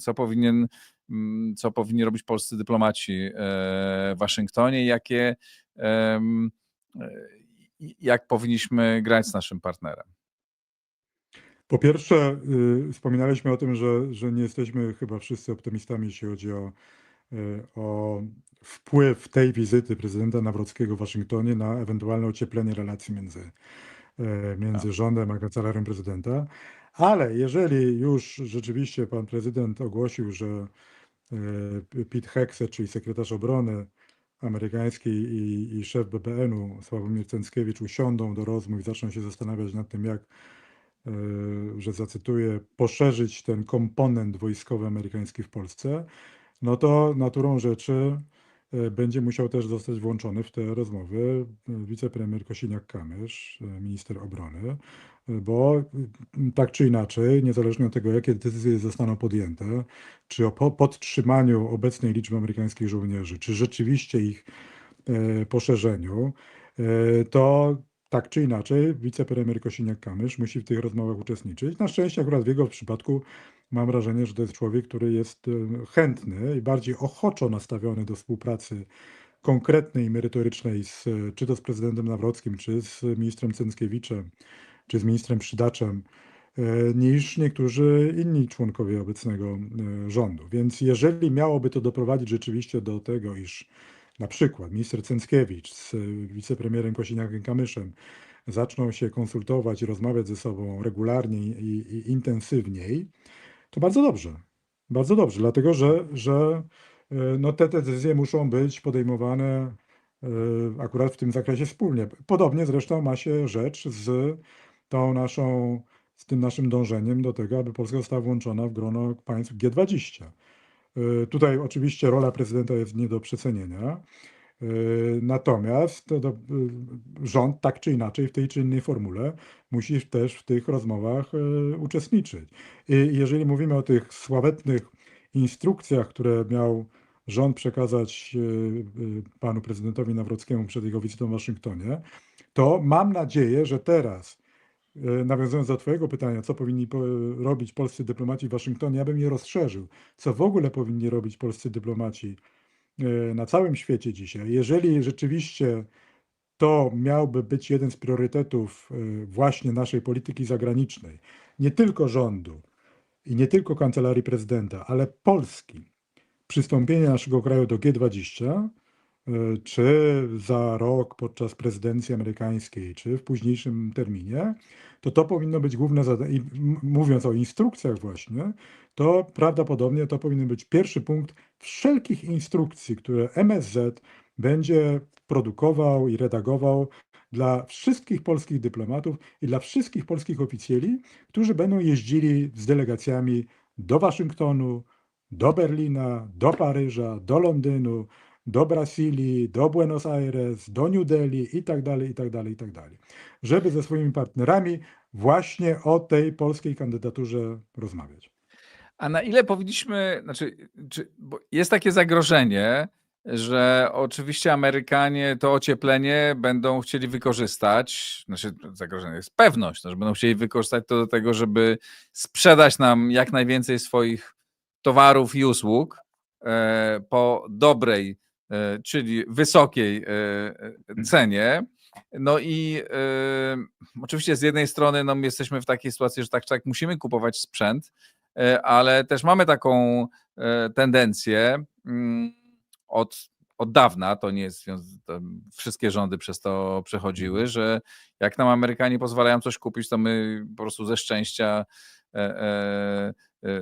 co powinni robić polscy dyplomaci w Waszyngtonie, jak powinniśmy grać z naszym partnerem? Po pierwsze, wspominaliśmy o tym, że nie jesteśmy chyba wszyscy optymistami, jeśli chodzi o wpływ tej wizyty prezydenta Nawrockiego w Waszyngtonie na ewentualne ocieplenie relacji między rządem a kancelarią prezydenta. Ale jeżeli już rzeczywiście pan prezydent ogłosił, że Pete Hegseth, czyli sekretarz obrony amerykański i szef BBN-u Sławomir Cęckiewicz usiądą do rozmów i zaczną się zastanawiać nad tym, jak, że zacytuję, poszerzyć ten komponent wojskowy amerykański w Polsce, no to naturą rzeczy będzie musiał też zostać włączony w te rozmowy wicepremier Kosiniak-Kamysz, minister obrony, bo tak czy inaczej, niezależnie od tego, jakie decyzje zostaną podjęte, czy o podtrzymaniu obecnej liczby amerykańskich żołnierzy, czy rzeczywiście ich poszerzeniu, to tak czy inaczej wicepremier Kosiniak-Kamysz musi w tych rozmowach uczestniczyć. Na szczęście akurat w jego przypadku mam wrażenie, że to jest człowiek, który jest chętny i bardziej ochoczo nastawiony do współpracy konkretnej i merytorycznej czy to z prezydentem Nawrockim, czy z ministrem Cęckiewiczem, czy z ministrem Przydaczem, niż niektórzy inni członkowie obecnego rządu. Więc jeżeli miałoby to doprowadzić rzeczywiście do tego, iż na przykład minister Cęckiewicz z wicepremierem Kosiniakiem-Kamyszem zaczną się konsultować i rozmawiać ze sobą regularnie i intensywniej, to bardzo dobrze, dlatego że no te decyzje muszą być podejmowane akurat w tym zakresie wspólnie. Podobnie zresztą ma się rzecz z tym naszym dążeniem do tego, aby Polska została włączona w grono państw G20. Tutaj oczywiście rola prezydenta jest nie do przecenienia, Natomiast rząd tak czy inaczej w tej czy innej formule musi też w tych rozmowach uczestniczyć. I jeżeli mówimy o tych sławetnych instrukcjach, które miał rząd przekazać panu prezydentowi Nawrockiemu przed jego wizytą w Waszyngtonie, to mam nadzieję, że teraz, nawiązując do twojego pytania, co powinni robić polscy dyplomaci w Waszyngtonie, ja bym je rozszerzył. Co w ogóle powinni robić polscy dyplomaci na całym świecie dzisiaj? Jeżeli rzeczywiście to miałby być jeden z priorytetów właśnie naszej polityki zagranicznej, nie tylko rządu i nie tylko kancelarii prezydenta, ale Polski, przystąpienie naszego kraju do G20, czy za rok podczas prezydencji amerykańskiej, czy w późniejszym terminie, to powinno być główne zadanie. I mówiąc o instrukcjach właśnie, to prawdopodobnie to powinien być pierwszy punkt wszelkich instrukcji, które MSZ będzie produkował i redagował dla wszystkich polskich dyplomatów i dla wszystkich polskich oficjeli, którzy będą jeździli z delegacjami do Waszyngtonu, do Berlina, do Paryża, do Londynu, do Brazylii, do Buenos Aires, do New Delhi i tak dalej, i tak dalej, i tak dalej. Żeby ze swoimi partnerami właśnie o tej polskiej kandydaturze rozmawiać. A na ile powinniśmy, bo jest takie zagrożenie, że oczywiście Amerykanie to ocieplenie będą chcieli wykorzystać, zagrożenie jest pewność, że będą chcieli wykorzystać to do tego, żeby sprzedać nam jak najwięcej swoich towarów i usług po dobrej, czyli wysokiej cenie. No i oczywiście z jednej strony my jesteśmy w takiej sytuacji, że tak musimy kupować sprzęt, ale też mamy taką tendencję od dawna, to nie jest wszystkie rządy przez to przechodziły, że jak nam Amerykanie pozwalają coś kupić, to my po prostu ze szczęścia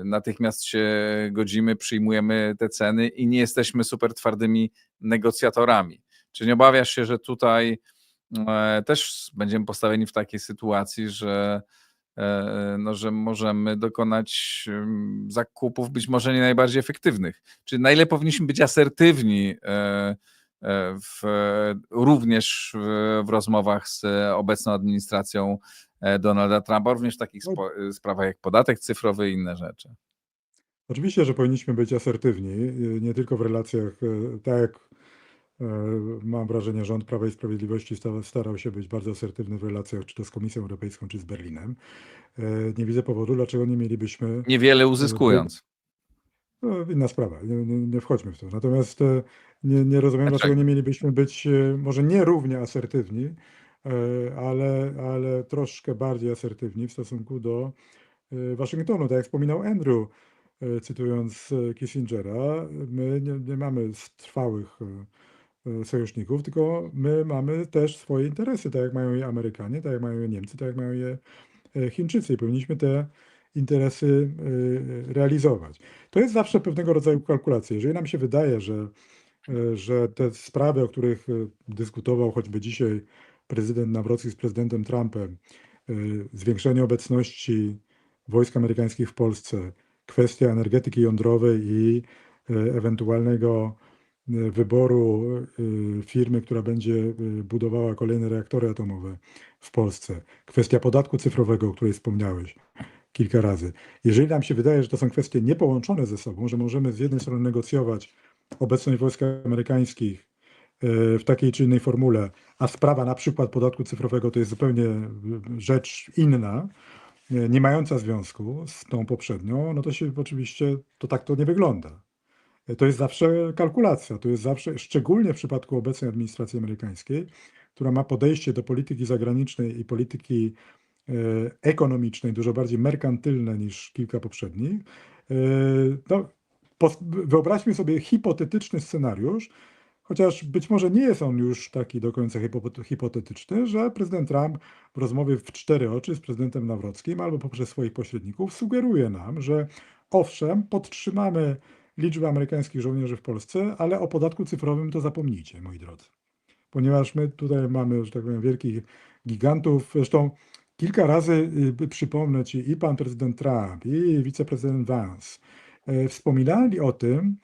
natychmiast się godzimy, przyjmujemy te ceny i nie jesteśmy super twardymi negocjatorami. Czy nie obawiasz się, że tutaj też będziemy postawieni w takiej sytuacji, że możemy dokonać zakupów być może nie najbardziej efektywnych? Czy na ile powinniśmy być asertywni również w rozmowach z obecną administracją Donalda Trumpa, również w takich sprawach jak podatek cyfrowy i inne rzeczy? Oczywiście, że powinniśmy być asertywni, nie tylko w relacjach, tak jak mam wrażenie, rząd Prawa i Sprawiedliwości starał się być bardzo asertywny w relacjach czy to z Komisją Europejską, czy z Berlinem. Nie widzę powodu, dlaczego nie mielibyśmy... Niewiele uzyskując. Inna sprawa, nie wchodźmy w to. Natomiast nie rozumiem, dlaczego nie mielibyśmy być może nie równie asertywni, ale troszkę bardziej asertywni w stosunku do Waszyngtonu. Tak jak wspominał Andrew, cytując Kissingera, my nie mamy trwałych sojuszników, tylko my mamy też swoje interesy, tak jak mają je Amerykanie, tak jak mają je Niemcy, tak jak mają je Chińczycy i powinniśmy te interesy realizować. To jest zawsze pewnego rodzaju kalkulacja. Jeżeli nam się wydaje, że te sprawy, o których dyskutował choćby dzisiaj prezydent Nawrocki z prezydentem Trumpem, zwiększenie obecności wojsk amerykańskich w Polsce, kwestia energetyki jądrowej i ewentualnego wyboru firmy, która będzie budowała kolejne reaktory atomowe w Polsce, kwestia podatku cyfrowego, o której wspomniałeś kilka razy. Jeżeli nam się wydaje, że to są kwestie niepołączone ze sobą, że możemy z jednej strony negocjować obecność wojsk amerykańskich w takiej czy innej formule, a sprawa na przykład podatku cyfrowego to jest zupełnie rzecz inna, nie mająca związku z tą poprzednią, no to się oczywiście tak to nie wygląda. To jest zawsze kalkulacja, to jest zawsze, szczególnie w przypadku obecnej administracji amerykańskiej, która ma podejście do polityki zagranicznej i polityki ekonomicznej dużo bardziej merkantylne niż kilka poprzednich. No, wyobraźmy sobie hipotetyczny scenariusz, chociaż być może nie jest on już taki do końca hipotetyczny, że prezydent Trump w rozmowie w 4 oczy z prezydentem Nawrockim albo poprzez swoich pośredników sugeruje nam, że owszem, podtrzymamy liczbę amerykańskich żołnierzy w Polsce, ale o podatku cyfrowym to zapomnijcie, moi drodzy. Ponieważ my tutaj mamy, że tak powiem, wielkich gigantów. Zresztą kilka razy przypomnę ci i pan prezydent Trump, i wiceprezydent Vance wspominali o tym,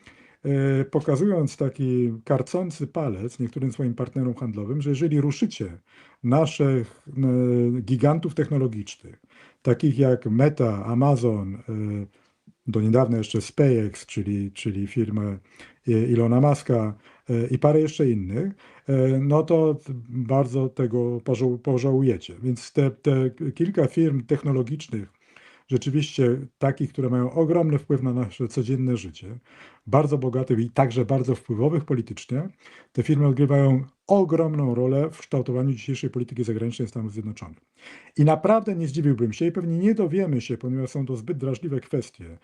pokazując taki karcący palec niektórym swoim partnerom handlowym, że jeżeli ruszycie naszych gigantów technologicznych, takich jak Meta, Amazon, do niedawna jeszcze SpaceX, czyli firmę Ilona Muska i parę jeszcze innych, no to bardzo tego pożałujecie. Więc te kilka firm technologicznych, rzeczywiście takich, które mają ogromny wpływ na nasze codzienne życie, bardzo bogatych i także bardzo wpływowych politycznie, te firmy odgrywają ogromną rolę w kształtowaniu dzisiejszej polityki zagranicznej Stanów Zjednoczonych. I naprawdę nie zdziwiłbym się i pewnie nie dowiemy się, ponieważ są to zbyt drażliwe kwestie.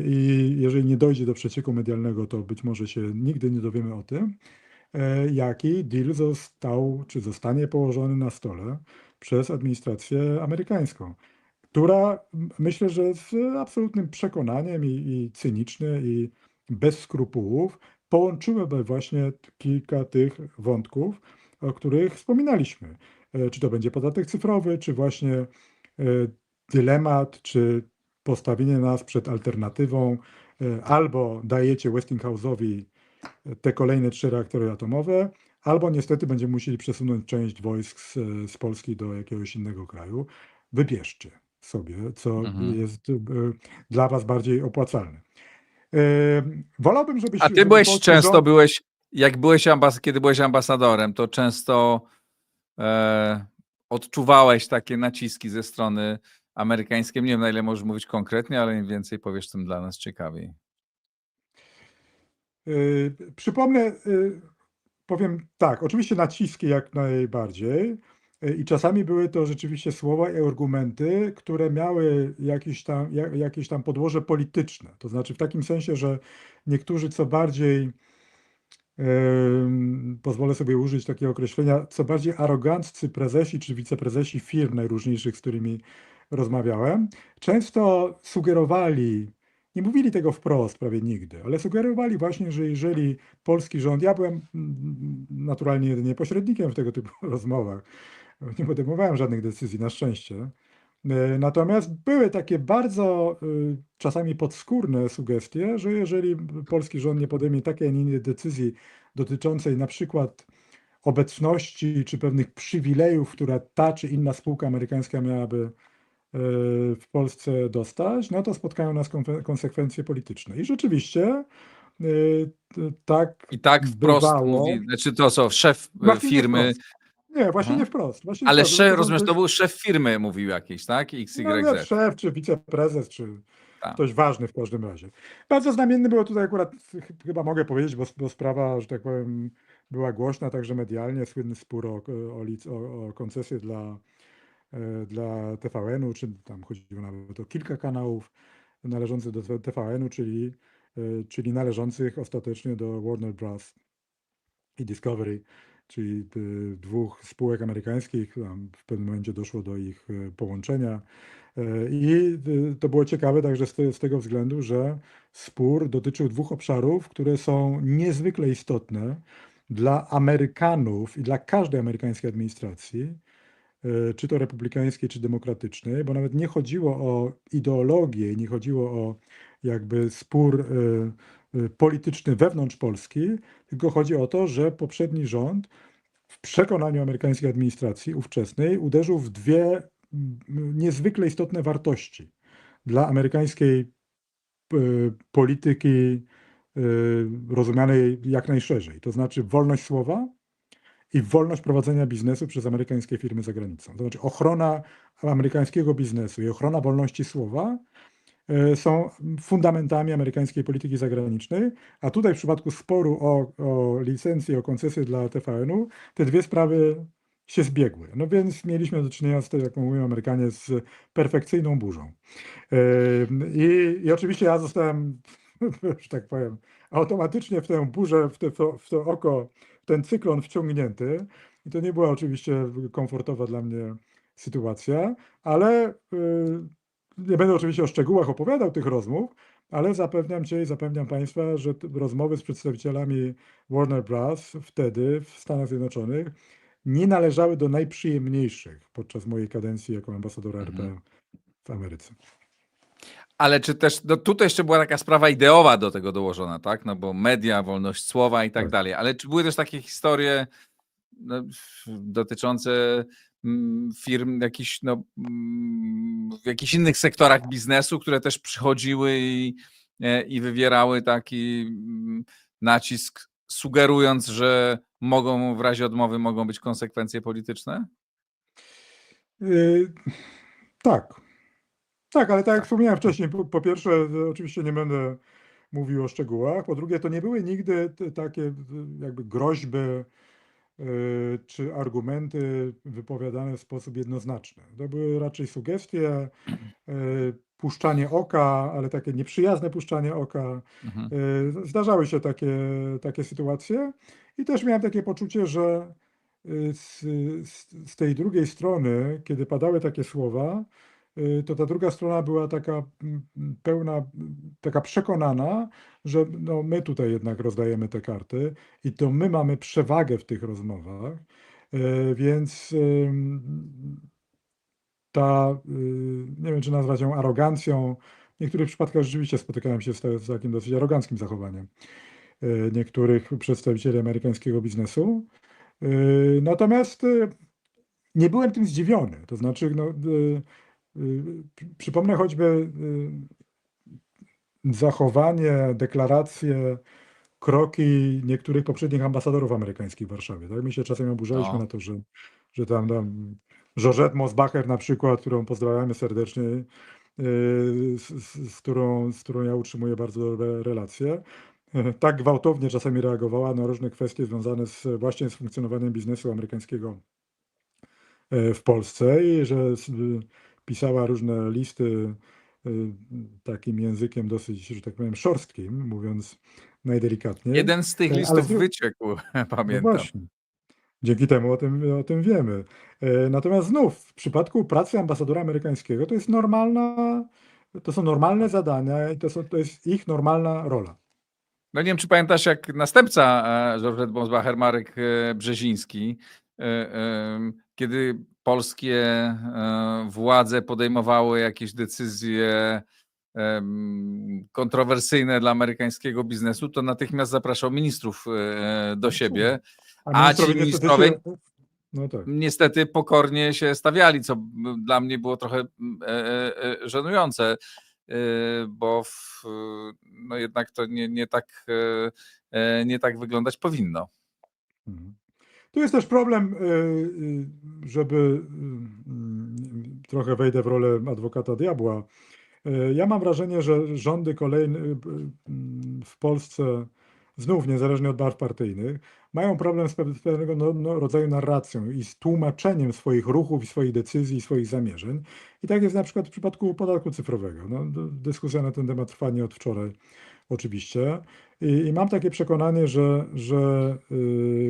I jeżeli nie dojdzie do przecieku medialnego, to być może się nigdy nie dowiemy o tym, jaki deal został, czy zostanie położony na stole przez administrację amerykańską, która myślę, że z absolutnym przekonaniem i cynicznie i bez skrupułów połączyłyby właśnie kilka tych wątków, o których wspominaliśmy. Czy to będzie podatek cyfrowy, czy właśnie dylemat, czy postawienie nas przed alternatywą, albo dajecie Westinghouse'owi te kolejne 3 reaktory atomowe, albo niestety będziemy musieli przesunąć część wojsk z Polski do jakiegoś innego kraju. Wybierzcie sobie, co jest dla was bardziej opłacalne. Wolałbym, żebyś... A ty żeby byłeś polski często, rząd- kiedy byłeś ambasadorem, to często odczuwałeś takie naciski ze strony amerykańskiej. Nie wiem, na ile możesz mówić konkretnie, ale im więcej powiesz, tym dla nas ciekawiej. Przypomnę, powiem tak, oczywiście naciski jak najbardziej i czasami były to rzeczywiście słowa i argumenty, które miały jakieś tam podłoże polityczne. To znaczy w takim sensie, że niektórzy co bardziej, pozwolę sobie użyć takiego określenia, co bardziej aroganccy prezesi czy wiceprezesi firm najróżniejszych, z którymi rozmawiałem, często sugerowali, nie mówili tego wprost prawie nigdy, ale sugerowali właśnie, że jeżeli polski rząd, ja byłem naturalnie jedynie pośrednikiem w tego typu rozmowach, nie podejmowałem żadnych decyzji, na szczęście. Natomiast były takie bardzo czasami podskórne sugestie, że jeżeli polski rząd nie podejmie takiej, a nie innej decyzji dotyczącej na przykład obecności czy pewnych przywilejów, które ta czy inna spółka amerykańska miałaby w Polsce dostać, no to spotkają nas konsekwencje polityczne. I rzeczywiście tak I tak wprost bywało. mówi, znaczy to co, szef Właśnie nie firmy, wprost. Nie, właśnie nie wprost. Właśnie nie ale wprost, bo to są rozumiem, że to dość- był szef firmy mówił jakiś, tak? No XYZ. nie, szef, czy wiceprezes, czy Tak. ktoś ważny w każdym razie. Bardzo znamienny było tutaj akurat, chyba mogę powiedzieć, bo sprawa, że tak powiem, była głośna także medialnie, słynny spór o koncesję dla TVN-u, czy tam chodziło nawet o kilka kanałów należących do TVN-u, czyli należących ostatecznie do Warner Bros. I Discovery, czyli 2 spółek amerykańskich. Tam w pewnym momencie doszło do ich połączenia. I to było ciekawe także z tego względu, że spór dotyczył 2 obszarów, które są niezwykle istotne dla Amerykanów i dla każdej amerykańskiej administracji, czy to republikańskiej, czy demokratycznej, bo nawet nie chodziło o ideologię, nie chodziło o jakby spór polityczny wewnątrz Polski, tylko chodzi o to, że poprzedni rząd w przekonaniu amerykańskiej administracji ówczesnej uderzył w 2 niezwykle istotne wartości dla amerykańskiej polityki rozumianej jak najszerzej, to znaczy wolność słowa i wolność prowadzenia biznesu przez amerykańskie firmy za granicą. To znaczy ochrona amerykańskiego biznesu i ochrona wolności słowa są fundamentami amerykańskiej polityki zagranicznej, a tutaj w przypadku sporu o licencję, o koncesję dla TVN-u, te 2 sprawy się zbiegły. No więc mieliśmy do czynienia z tym, jak mówią Amerykanie, z perfekcyjną burzą. I oczywiście ja zostałem, że tak powiem, automatycznie w tę burzę, w to oko, w ten cyklon wciągnięty. I to nie była oczywiście komfortowa dla mnie sytuacja, ale nie będę oczywiście o szczegółach opowiadał tych rozmów, ale zapewniam Cię i zapewniam Państwa, że rozmowy z przedstawicielami Warner Bros. Wtedy w Stanach Zjednoczonych nie należały do najprzyjemniejszych podczas mojej kadencji jako ambasadora RP w Ameryce. Ale czy też, no tutaj jeszcze była taka sprawa ideowa do tego dołożona, tak? No bo media, wolność słowa i tak Tak. dalej. Ale czy były też takie historie no, dotyczące firm jakichś, no, w jakichś innych sektorach biznesu, które też przychodziły i wywierały taki nacisk, sugerując, że mogą w razie odmowy mogą być konsekwencje polityczne? Yy, tak. Tak, ale tak jak Tak. wspomniałem wcześniej, po pierwsze, oczywiście nie będę mówił o szczegółach. Po drugie, to nie były nigdy takie jakby groźby czy argumenty wypowiadane w sposób jednoznaczny. To były raczej sugestie, puszczanie oka, ale takie nieprzyjazne puszczanie oka. Mhm. Zdarzały się takie sytuacje i też miałem takie poczucie, że z tej drugiej strony, kiedy padały takie słowa, to ta druga strona była taka pełna, taka przekonana, że no my tutaj jednak rozdajemy te karty i to my mamy przewagę w tych rozmowach, więc ta, nie wiem czy nazwać ją arogancją, w niektórych przypadkach rzeczywiście spotykałem się z takim dosyć aroganckim zachowaniem niektórych przedstawicieli amerykańskiego biznesu. Natomiast nie byłem tym zdziwiony. To znaczy, no, przypomnę choćby zachowanie, deklaracje, kroki niektórych poprzednich ambasadorów amerykańskich w Warszawie. Tak? My się czasem oburzaliśmy No. na to, że tam Georgette Mosbacher na przykład, którą pozdrawiamy serdecznie, z którą ja utrzymuję bardzo dobre relacje, tak gwałtownie czasami reagowała na różne kwestie związane właśnie z funkcjonowaniem biznesu amerykańskiego w Polsce i że pisała różne listy takim językiem dosyć, że tak powiem, szorstkim, mówiąc najdelikatniej. Jeden z tych Ale listów z dru- wyciekł, No pamiętam. właśnie. Dzięki temu o tym wiemy. Natomiast znów w przypadku pracy ambasadora amerykańskiego to są normalne zadania i to jest ich normalna rola. No nie wiem, czy pamiętasz, jak następca Georgette Mosbacher, Marek Brzeziński, kiedy polskie władze podejmowały jakieś decyzje kontrowersyjne dla amerykańskiego biznesu, to natychmiast zapraszał ministrów do siebie, a ci ministrowie No tak. niestety pokornie się stawiali, co dla mnie było trochę żenujące, bo no jednak to nie tak wyglądać powinno. Mhm. Tu jest też problem, żeby trochę wejdę w rolę adwokata diabła. Ja mam wrażenie, że rządy kolejne w Polsce, znów niezależnie od barw partyjnych, mają problem z pewnego rodzaju narracją i z tłumaczeniem swoich ruchów, swoich decyzji, swoich zamierzeń. I tak jest na przykład w przypadku podatku cyfrowego. No, dyskusja na ten temat trwa nie od wczoraj, oczywiście. I mam takie przekonanie, że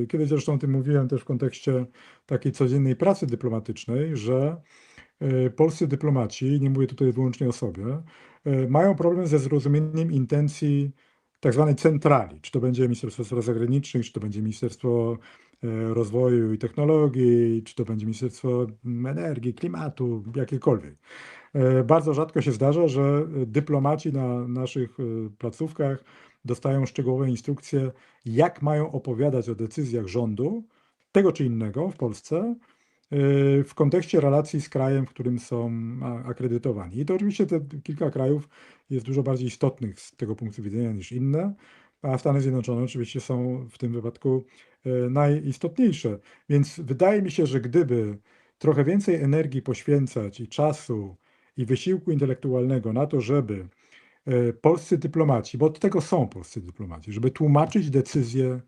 kiedyś zresztą o tym mówiłem też w kontekście takiej codziennej pracy dyplomatycznej, że polscy dyplomaci, nie mówię tutaj wyłącznie o sobie, mają problem ze zrozumieniem intencji tak zwanej centrali. Czy to będzie Ministerstwo Spraw Zagranicznych, czy to będzie Ministerstwo Rozwoju i Technologii, czy to będzie Ministerstwo Energii, Klimatu, jakiekolwiek. Bardzo rzadko się zdarza, że dyplomaci na naszych placówkach dostają szczegółowe instrukcje, jak mają opowiadać o decyzjach rządu, tego czy innego w Polsce, w kontekście relacji z krajem, w którym są akredytowani. I to oczywiście te kilka krajów jest dużo bardziej istotnych z tego punktu widzenia niż inne, a Stany Zjednoczone oczywiście są w tym wypadku najistotniejsze. Więc wydaje mi się, że gdyby trochę więcej energii poświęcać i czasu i wysiłku intelektualnego na to, żeby polscy dyplomaci, bo od tego są polscy dyplomaci, żeby tłumaczyć decyzje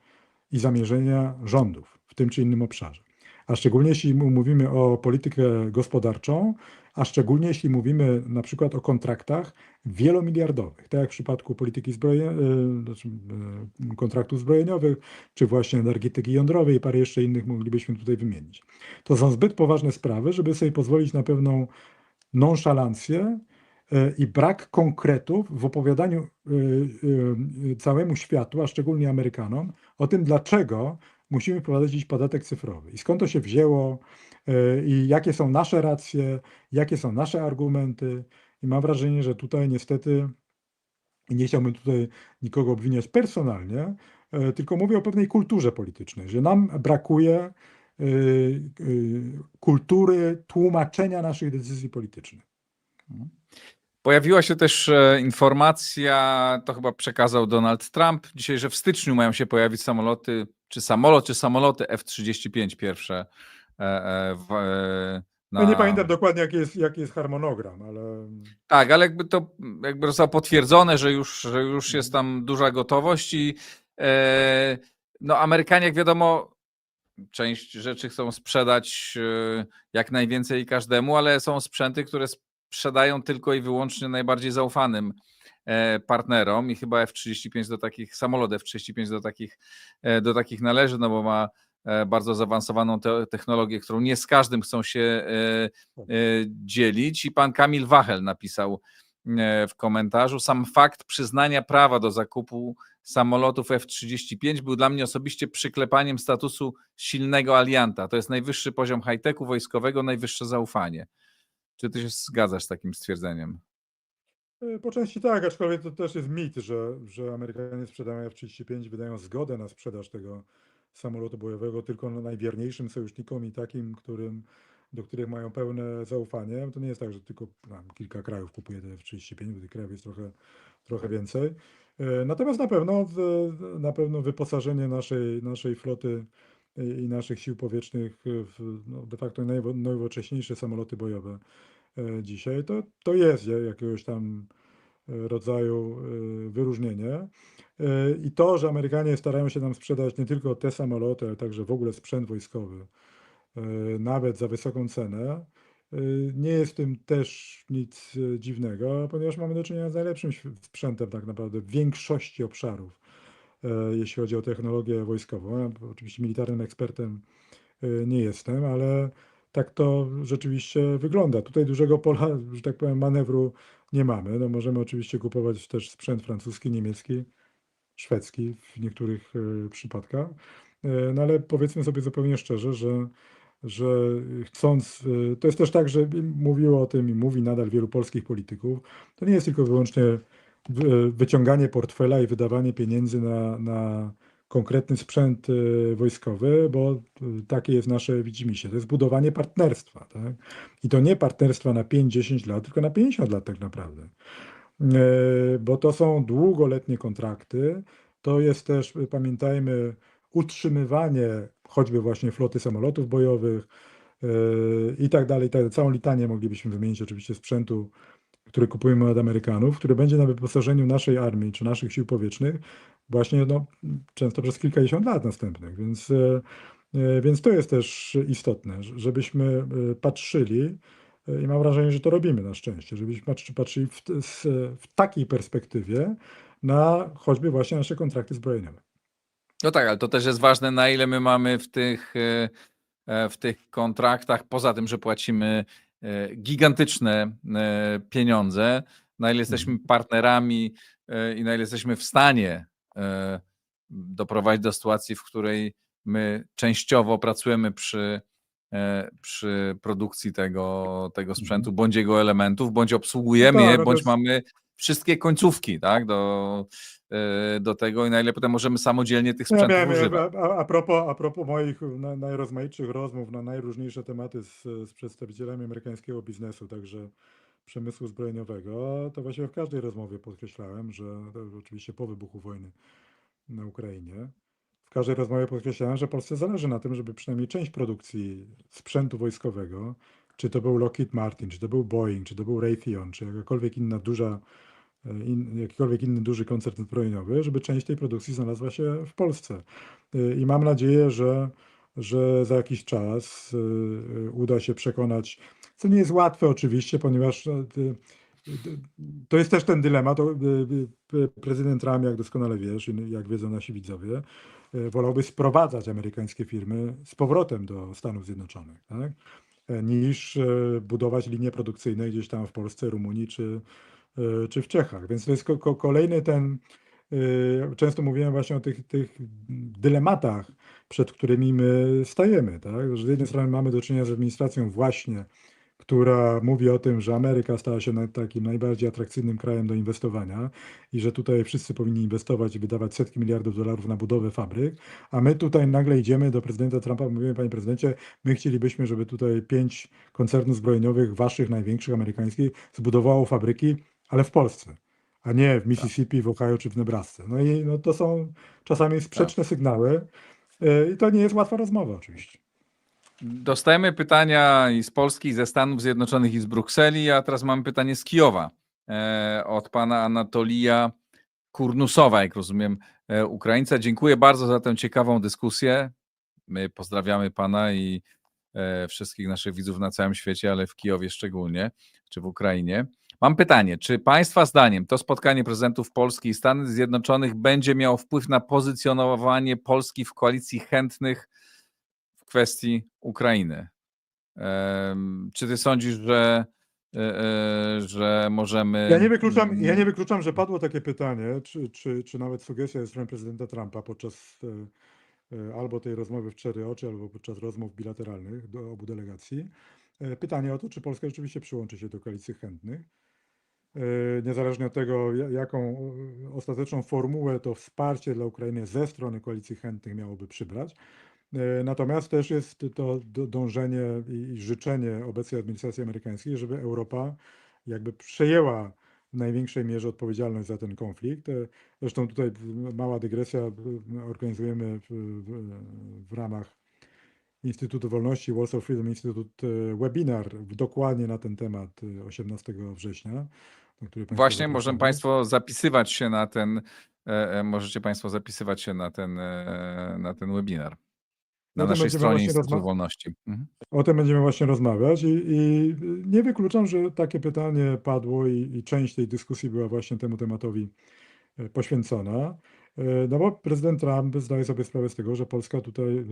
i zamierzenia rządów w tym czy innym obszarze. A szczególnie jeśli mówimy o politykę gospodarczą, a szczególnie jeśli mówimy na przykład o kontraktach wielomiliardowych, tak jak w przypadku polityki kontraktów zbrojeniowych, czy właśnie energetyki jądrowej i parę jeszcze innych moglibyśmy tutaj wymienić. To są zbyt poważne sprawy, żeby sobie pozwolić na pewną nonszalancję i brak konkretów w opowiadaniu całemu światu, a szczególnie Amerykanom, o tym, dlaczego musimy wprowadzić podatek cyfrowy i skąd to się wzięło i jakie są nasze racje, jakie są nasze argumenty, I mam wrażenie, że tutaj niestety, i nie chciałbym tutaj nikogo obwiniać personalnie, tylko mówię o pewnej kulturze politycznej, że nam brakuje kultury tłumaczenia naszych decyzji politycznych. Pojawiła się też informacja, to chyba przekazał Donald Trump dzisiaj, że w styczniu mają się pojawić samoloty, czy samoloty F-35 pierwsze. Ja nie pamiętam dokładnie, jaki jest harmonogram, ale... Tak, ale jakby zostało potwierdzone, że już jest tam duża gotowość i no Amerykanie, jak wiadomo, część rzeczy chcą sprzedać jak najwięcej każdemu, ale są sprzęty, które sprzedają tylko i wyłącznie najbardziej zaufanym partnerom i chyba F-35 samolot F-35 do takich należy, no bo ma bardzo zaawansowaną technologię, którą nie z każdym chcą się dzielić. I pan Kamil Wachel napisał w komentarzu: sam fakt przyznania prawa do zakupu samolotów F-35 był dla mnie osobiście przyklepaniem statusu silnego alianta. To jest najwyższy poziom high-techu wojskowego, najwyższe zaufanie. Czy ty się zgadzasz z takim stwierdzeniem? Po części tak, aczkolwiek to też jest mit, że Amerykanie sprzedają F-35, wydają zgodę na sprzedaż tego samolotu bojowego tylko najwierniejszym sojusznikom i takim, do których mają pełne zaufanie. To nie jest tak, że tylko kilka krajów kupuje te F-35, bo tych krajów jest trochę więcej. Natomiast na pewno wyposażenie naszej floty i naszych sił powietrznych w de facto najnowocześniejsze samoloty bojowe dzisiaj, to jest jakiegoś tam rodzaju wyróżnienie. I to, że Amerykanie starają się nam sprzedać nie tylko te samoloty, ale także w ogóle sprzęt wojskowy, nawet za wysoką cenę, nie jest w tym też nic dziwnego, ponieważ mamy do czynienia z najlepszym sprzętem tak naprawdę w większości obszarów, jeśli chodzi o technologię wojskową. Ja oczywiście militarnym ekspertem nie jestem, ale tak to rzeczywiście wygląda. Tutaj dużego pola, że tak powiem, manewru nie mamy. No możemy oczywiście kupować też sprzęt francuski, niemiecki, szwedzki w niektórych przypadkach. No ale powiedzmy sobie zupełnie szczerze, że chcąc, to jest też tak, że mówiło o tym i mówi nadal wielu polskich polityków, to nie jest tylko wyłącznie wyciąganie portfela i wydawanie pieniędzy na konkretny sprzęt wojskowy, bo takie jest nasze widzimisię. To jest budowanie partnerstwa. Tak? I to nie partnerstwa na 5-10 lat, tylko na 50 lat tak naprawdę. Bo to są długoletnie kontrakty. To jest też, pamiętajmy, utrzymywanie choćby właśnie floty samolotów bojowych i tak dalej. Całą litanię moglibyśmy wymienić oczywiście sprzętu, który kupujemy od Amerykanów, który będzie na wyposażeniu naszej armii czy naszych sił powietrznych właśnie często przez kilkadziesiąt lat następnych. Więc to jest też istotne, żebyśmy patrzyli, i mam wrażenie, że to robimy na szczęście, żebyśmy patrzyli w takiej perspektywie na choćby właśnie nasze kontrakty zbrojeniowe. No tak, ale to też jest ważne, na ile my mamy w tych kontraktach, poza tym, że płacimy gigantyczne pieniądze, na ile jesteśmy partnerami i na ile jesteśmy w stanie doprowadzić do sytuacji, w której my częściowo pracujemy przy produkcji tego sprzętu, bądź jego elementów, bądź obsługujemy je, bądź mamy wszystkie końcówki, tak, do tego i na ile potem możemy samodzielnie tych sprzętów używać. A propos moich najrozmaitszych rozmów na najróżniejsze tematy z przedstawicielami amerykańskiego biznesu, także przemysłu zbrojeniowego, to właściwie w każdej rozmowie podkreślałem, że oczywiście po wybuchu wojny na Ukrainie, w każdej rozmowie podkreślałem, że Polsce zależy na tym, żeby przynajmniej część produkcji sprzętu wojskowego, czy to był Lockheed Martin, czy to był Boeing, czy to był Raytheon, czy jakikolwiek inny duży koncern zbrojeniowy, żeby część tej produkcji znalazła się w Polsce. I mam nadzieję, że za jakiś czas uda się przekonać, co nie jest łatwe oczywiście, ponieważ to jest też ten dylemat. Prezydent Trump, jak doskonale wiesz, i jak wiedzą nasi widzowie, wolałby sprowadzać amerykańskie firmy z powrotem do Stanów Zjednoczonych, tak? Niż budować linie produkcyjne gdzieś tam w Polsce, Rumunii czy w Czechach. Więc to jest kolejny często mówiłem właśnie o tych dylematach, przed którymi my stajemy. Tak? Że z jednej strony mamy do czynienia z administracją właśnie, która mówi o tym, że Ameryka stała się takim najbardziej atrakcyjnym krajem do inwestowania i że tutaj wszyscy powinni inwestować i wydawać setki miliardów dolarów na budowę fabryk, a my tutaj nagle idziemy do prezydenta Trumpa i mówimy, panie prezydencie, my chcielibyśmy, żeby tutaj 5 koncernów zbrojeniowych, waszych największych, amerykańskich, zbudowało fabryki, ale w Polsce, a nie w Mississippi, w Ohio czy w Nebrasce. No i no, to są czasami sprzeczne sygnały i to nie jest łatwa rozmowa oczywiście. Dostajemy pytania i z Polski, i ze Stanów Zjednoczonych, i z Brukseli, a teraz mamy pytanie z Kijowa od pana Anatolija Kurnusowa, jak rozumiem, Ukraińca. Dziękuję bardzo za tę ciekawą dyskusję. My pozdrawiamy pana i wszystkich naszych widzów na całym świecie, ale w Kijowie szczególnie, czy w Ukrainie. Mam pytanie, czy państwa zdaniem to spotkanie prezydentów Polski i Stanów Zjednoczonych będzie miało wpływ na pozycjonowanie Polski w koalicji chętnych w kwestii Ukrainy? Czy ty sądzisz, że możemy... Ja nie wykluczam, że padło takie pytanie, czy nawet sugestia ze strony prezydenta Trumpa podczas albo tej rozmowy w cztery oczy, albo podczas rozmów bilateralnych do obu delegacji. Pytanie o to, czy Polska rzeczywiście przyłączy się do koalicji chętnych. Niezależnie od tego, jaką ostateczną formułę to wsparcie dla Ukrainy ze strony koalicji chętnych miałoby przybrać. Natomiast też jest to dążenie i życzenie obecnej administracji amerykańskiej, żeby Europa jakby przejęła w największej mierze odpowiedzialność za ten konflikt. Zresztą tutaj mała dygresja, organizujemy w ramach Instytutu Wolności, Warsaw Freedom Institute, webinar dokładnie na ten temat 18 września. Na który Państwa Właśnie możecie zapraszamy. Państwo zapisywać się na ten, na ten webinar na O tym naszej będziemy stronie właśnie Instytutu Wolności. O tym będziemy właśnie rozmawiać i nie wykluczam, że takie pytanie padło i część tej dyskusji była właśnie temu tematowi poświęcona. No bo prezydent Trump zdaje sobie sprawę z tego, że Polska tutaj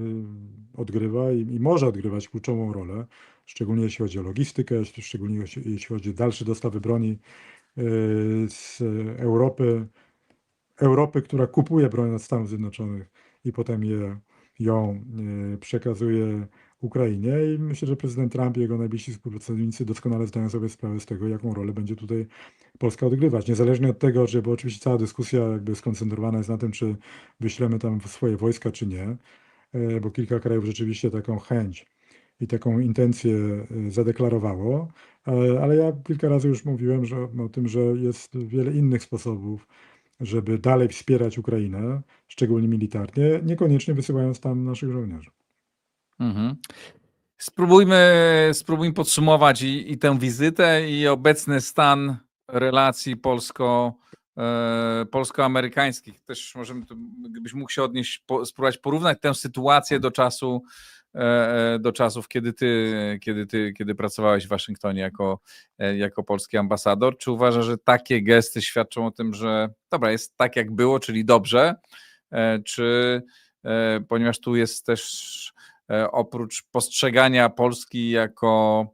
odgrywa i może odgrywać kluczową rolę, szczególnie jeśli chodzi o logistykę, szczególnie jeśli chodzi o dalsze dostawy broni z Europy, która kupuje broń od Stanów Zjednoczonych i potem ją przekazuje Ukrainie i myślę, że prezydent Trump i jego najbliżsi współpracownicy doskonale zdają sobie sprawę z tego, jaką rolę będzie tutaj Polska odgrywać. Niezależnie od tego, bo oczywiście cała dyskusja jakby skoncentrowana jest na tym, czy wyślemy tam swoje wojska, czy nie, bo kilka krajów rzeczywiście taką chęć i taką intencję zadeklarowało, ale ja kilka razy już mówiłem o tym, że jest wiele innych sposobów, żeby dalej wspierać Ukrainę, szczególnie militarnie, niekoniecznie wysyłając tam naszych żołnierzy. Mhm. Spróbujmy podsumować i tę wizytę, i obecny stan relacji polsko-amerykańskich. Też możemy, gdybyś mógł się odnieść, spróbować porównać tę sytuację do czasów, kiedy pracowałeś w Waszyngtonie jako polski ambasador. Czy uważasz, że takie gesty świadczą o tym, że dobra, jest tak jak było, czyli dobrze, czy ponieważ tu jest też oprócz postrzegania Polski jako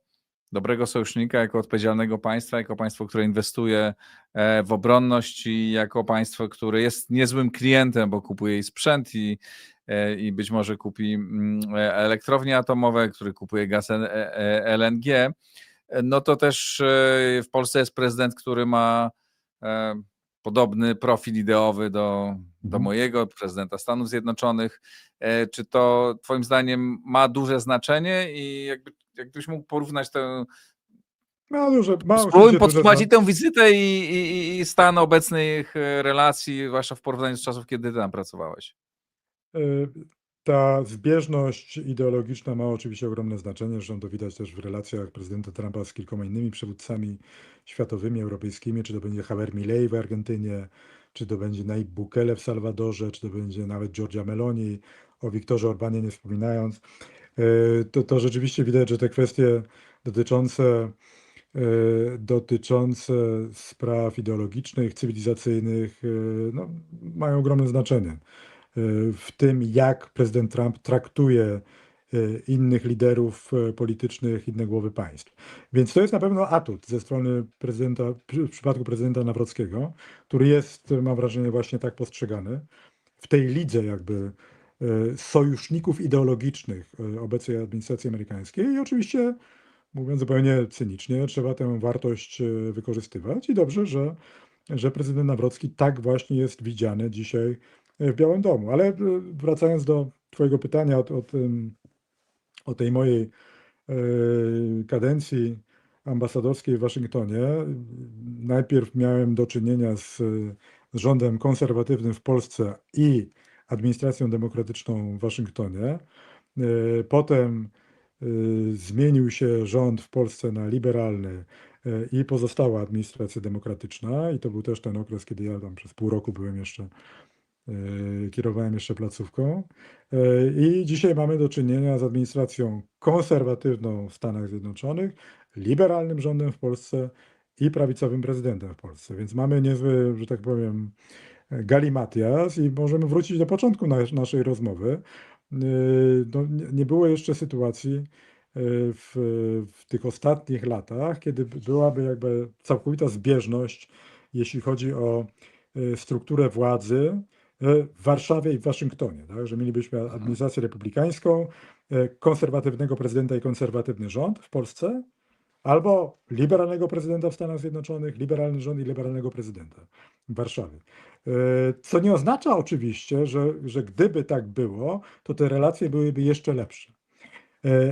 dobrego sojusznika, jako odpowiedzialnego państwa, jako państwo, które inwestuje w obronność i jako państwo, które jest niezłym klientem, bo kupuje jej sprzęt i być może kupi elektrownie atomowe, który kupuje gaz LNG, no to też w Polsce jest prezydent, który ma podobny profil ideowy do mojego, prezydenta Stanów Zjednoczonych. Czy to twoim zdaniem ma duże znaczenie i jakbyś mógł porównać tę... Spróbujmy podsumować tę wizytę i stan obecnych relacji, zwłaszcza w porównaniu z czasów, kiedy ty tam pracowałeś. Ta zbieżność ideologiczna ma oczywiście ogromne znaczenie, zresztą to widać też w relacjach prezydenta Trumpa z kilkoma innymi przywódcami światowymi, europejskimi, czy to będzie Javier Milei w Argentynie, czy to będzie Nayib Bukele w Salwadorze, czy to będzie nawet Giorgia Meloni, o Viktorze Orbanie nie wspominając. To rzeczywiście widać, że te kwestie dotyczące spraw ideologicznych, cywilizacyjnych no, mają ogromne znaczenie w tym, jak prezydent Trump traktuje innych liderów politycznych, inne głowy państw. Więc to jest na pewno atut ze strony prezydenta, w przypadku prezydenta Nawrockiego, który jest, mam wrażenie, właśnie tak postrzegany w tej lidze jakby sojuszników ideologicznych obecnej administracji amerykańskiej i oczywiście mówiąc zupełnie cynicznie, trzeba tę wartość wykorzystywać i dobrze, że prezydent Nawrocki tak właśnie jest widziany dzisiaj w Białym Domu. Ale wracając do twojego pytania o tej mojej kadencji ambasadorskiej w Waszyngtonie, najpierw miałem do czynienia z rządem konserwatywnym w Polsce i administracją demokratyczną w Waszyngtonie. Potem zmienił się rząd w Polsce na liberalny i pozostała administracja demokratyczna i to był też ten okres, kiedy ja tam przez pół roku byłem jeszcze, kierowałem jeszcze placówką. I dzisiaj mamy do czynienia z administracją konserwatywną w Stanach Zjednoczonych, liberalnym rządem w Polsce i prawicowym prezydentem w Polsce. Więc mamy niezły, że tak powiem, galimatias i możemy wrócić do początku naszej rozmowy. No, nie było jeszcze sytuacji w tych ostatnich latach, kiedy byłaby jakby całkowita zbieżność, jeśli chodzi o strukturę władzy w Warszawie i w Waszyngtonie, tak? Że mielibyśmy administrację republikańską, konserwatywnego prezydenta i konserwatywny rząd w Polsce, albo liberalnego prezydenta w Stanach Zjednoczonych, liberalny rząd i liberalnego prezydenta w Warszawie. Co nie oznacza oczywiście, że gdyby tak było, to te relacje byłyby jeszcze lepsze.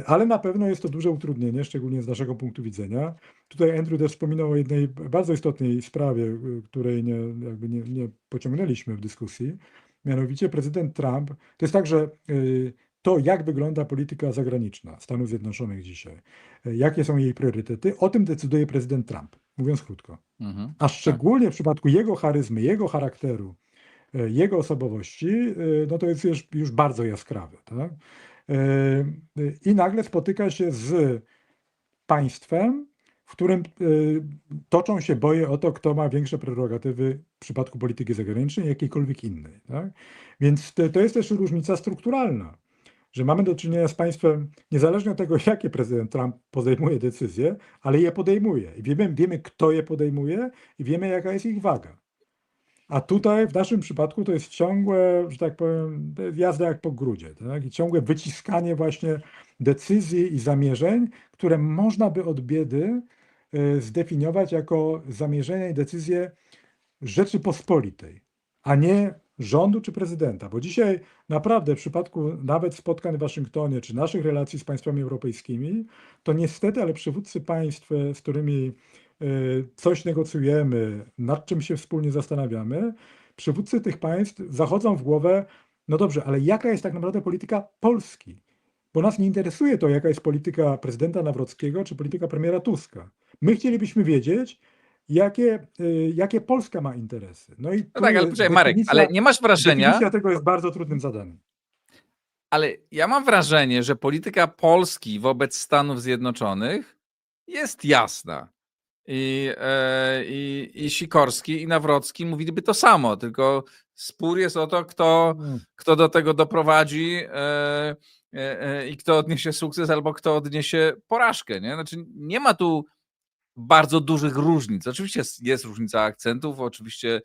Ale na pewno jest to duże utrudnienie, szczególnie z naszego punktu widzenia. Tutaj Andrew też wspominał o jednej bardzo istotnej sprawie, której nie pociągnęliśmy w dyskusji. Mianowicie prezydent Trump, to jest tak, że to, jak wygląda polityka zagraniczna Stanów Zjednoczonych dzisiaj, jakie są jej priorytety, o tym decyduje prezydent Trump, mówiąc krótko. A szczególnie w przypadku jego charyzmy, jego charakteru, jego osobowości, no to jest już bardzo jaskrawe. Tak? I nagle spotyka się z państwem, w którym toczą się boje o to, kto ma większe prerogatywy w przypadku polityki zagranicznej, jakiejkolwiek innej. Tak? Więc to jest też różnica strukturalna, że mamy do czynienia z państwem, niezależnie od tego, jakie prezydent Trump podejmuje decyzje, ale je podejmuje. I wiemy, kto je podejmuje i wiemy, jaka jest ich waga. A tutaj w naszym przypadku to jest ciągłe, że tak powiem, jazda jak po grudzie, tak? I ciągłe wyciskanie właśnie decyzji i zamierzeń, które można by od biedy zdefiniować jako zamierzenia i decyzje Rzeczypospolitej, a nie rządu czy prezydenta. Bo dzisiaj naprawdę w przypadku nawet spotkań w Waszyngtonie czy naszych relacji z państwami europejskimi, to niestety, ale przywódcy państw, z którymi coś negocjujemy, nad czym się wspólnie zastanawiamy, przywódcy tych państw zachodzą w głowę, no dobrze, ale jaka jest tak naprawdę polityka Polski? Bo nas nie interesuje to, jaka jest polityka prezydenta Nawrockiego czy polityka premiera Tuska. My chcielibyśmy wiedzieć, jakie Polska ma interesy. No i No tak, ale poczekaj, Marek, ale nie masz wrażenia... Definicja tego jest bardzo trudnym zadaniem. Ale ja mam wrażenie, że polityka Polski wobec Stanów Zjednoczonych jest jasna. I Sikorski, i Nawrocki mówiliby to samo, tylko spór jest o to, kto do tego doprowadzi i kto odniesie sukces, albo kto odniesie porażkę. Nie? Znaczy, nie ma tu bardzo dużych różnic. Oczywiście jest różnica akcentów, oczywiście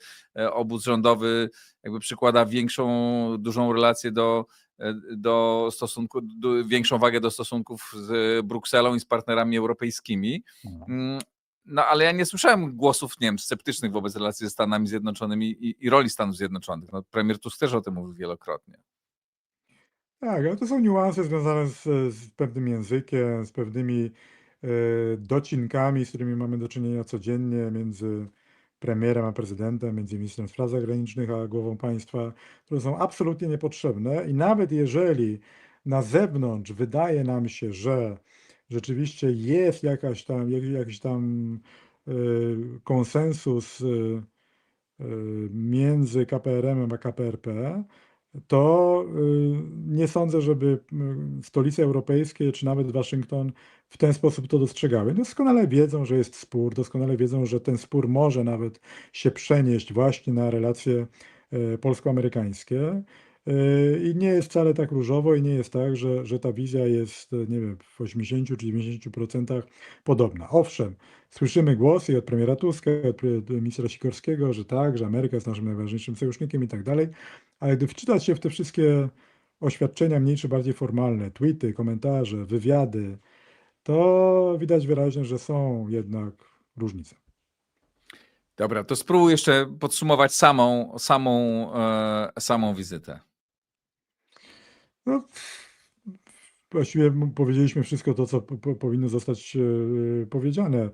obóz rządowy jakby przykłada dużą relację większą wagę do stosunków z Brukselą i z partnerami europejskimi. No ale ja nie słyszałem głosów, nie wiem, sceptycznych wobec relacji ze Stanami Zjednoczonymi i roli Stanów Zjednoczonych. No, premier Tusk też o tym mówił wielokrotnie. Tak, ale to są niuanse związane z pewnym językiem, z pewnymi docinkami, z którymi mamy do czynienia codziennie między premierem a prezydentem, między ministrem spraw zagranicznych a głową państwa, które są absolutnie niepotrzebne i nawet jeżeli na zewnątrz wydaje nam się, że rzeczywiście jest jakiś tam konsensus między KPRM a KPRP, to nie sądzę, żeby stolice europejskie czy nawet Waszyngton w ten sposób to dostrzegały. Doskonale wiedzą, że jest spór, doskonale wiedzą, że ten spór może nawet się przenieść właśnie na relacje polsko-amerykańskie. I nie jest wcale tak różowo i nie jest tak, że ta wizja jest, nie wiem, w 80 czy 90% podobna. Owszem, słyszymy głosy i od premiera Tuska, i od ministra Sikorskiego, że tak, że Ameryka jest naszym najważniejszym sojusznikiem i tak dalej, ale gdy wczytać się w te wszystkie oświadczenia mniej czy bardziej formalne, tweety, komentarze, wywiady, to widać wyraźnie, że są jednak różnice. Dobra, to spróbuj jeszcze podsumować samą wizytę. No, właściwie powiedzieliśmy wszystko to, co powinno zostać powiedziane.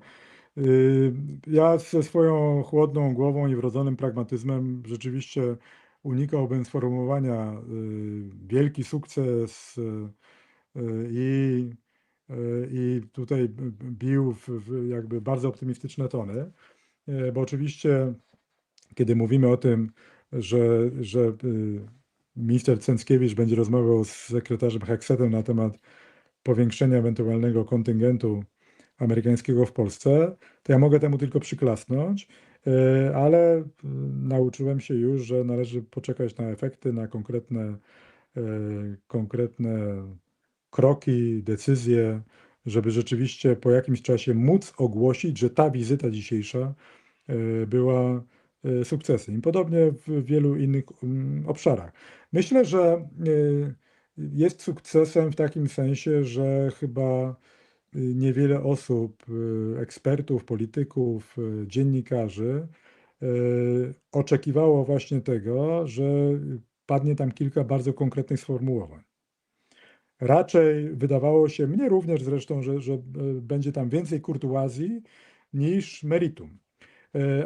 Ja ze swoją chłodną głową i wrodzonym pragmatyzmem rzeczywiście unikałbym sformułowania wielki sukces i, i tutaj bił w jakby bardzo optymistyczne tony, bo oczywiście kiedy mówimy o tym, że minister Cęckiewicz będzie rozmawiał z sekretarzem Hexetem na temat powiększenia ewentualnego kontyngentu amerykańskiego w Polsce, to ja mogę temu tylko przyklasnąć, ale nauczyłem się już, że należy poczekać na efekty, na konkretne kroki, decyzje, żeby rzeczywiście po jakimś czasie móc ogłosić, że ta wizyta dzisiejsza była sukcesem. I podobnie w wielu innych obszarach. Myślę, że jest sukcesem w takim sensie, że chyba niewiele osób, ekspertów, polityków, dziennikarzy oczekiwało właśnie tego, że padnie tam kilka bardzo konkretnych sformułowań. Raczej wydawało się, mnie również zresztą, że będzie tam więcej kurtuazji niż meritum.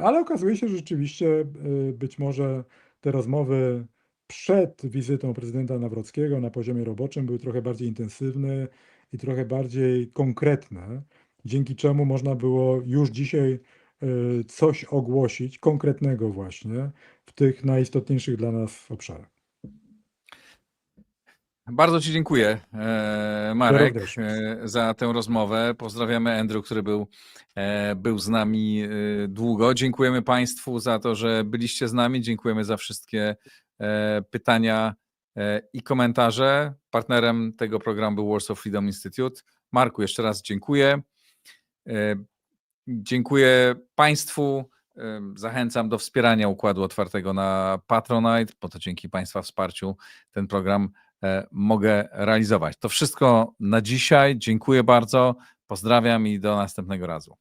Ale okazuje się, że rzeczywiście być może te rozmowy przed wizytą prezydenta Nawrockiego na poziomie roboczym były trochę bardziej intensywne i trochę bardziej konkretne, dzięki czemu można było już dzisiaj coś ogłosić konkretnego właśnie w tych najistotniejszych dla nas obszarach. Bardzo Ci dziękuję, Ja Marek, również. za tę rozmowę. Pozdrawiamy Andrew, który był z nami długo. Dziękujemy Państwu za to, że byliście z nami. Dziękujemy za wszystkie pytania i komentarze. Partnerem tego programu był Warsaw Freedom Institute. Marku, jeszcze raz dziękuję. Dziękuję Państwu. Zachęcam do wspierania Układu Otwartego na Patronite, bo to dzięki Państwa wsparciu ten program mogę realizować. To wszystko na dzisiaj. Dziękuję bardzo. Pozdrawiam i do następnego razu.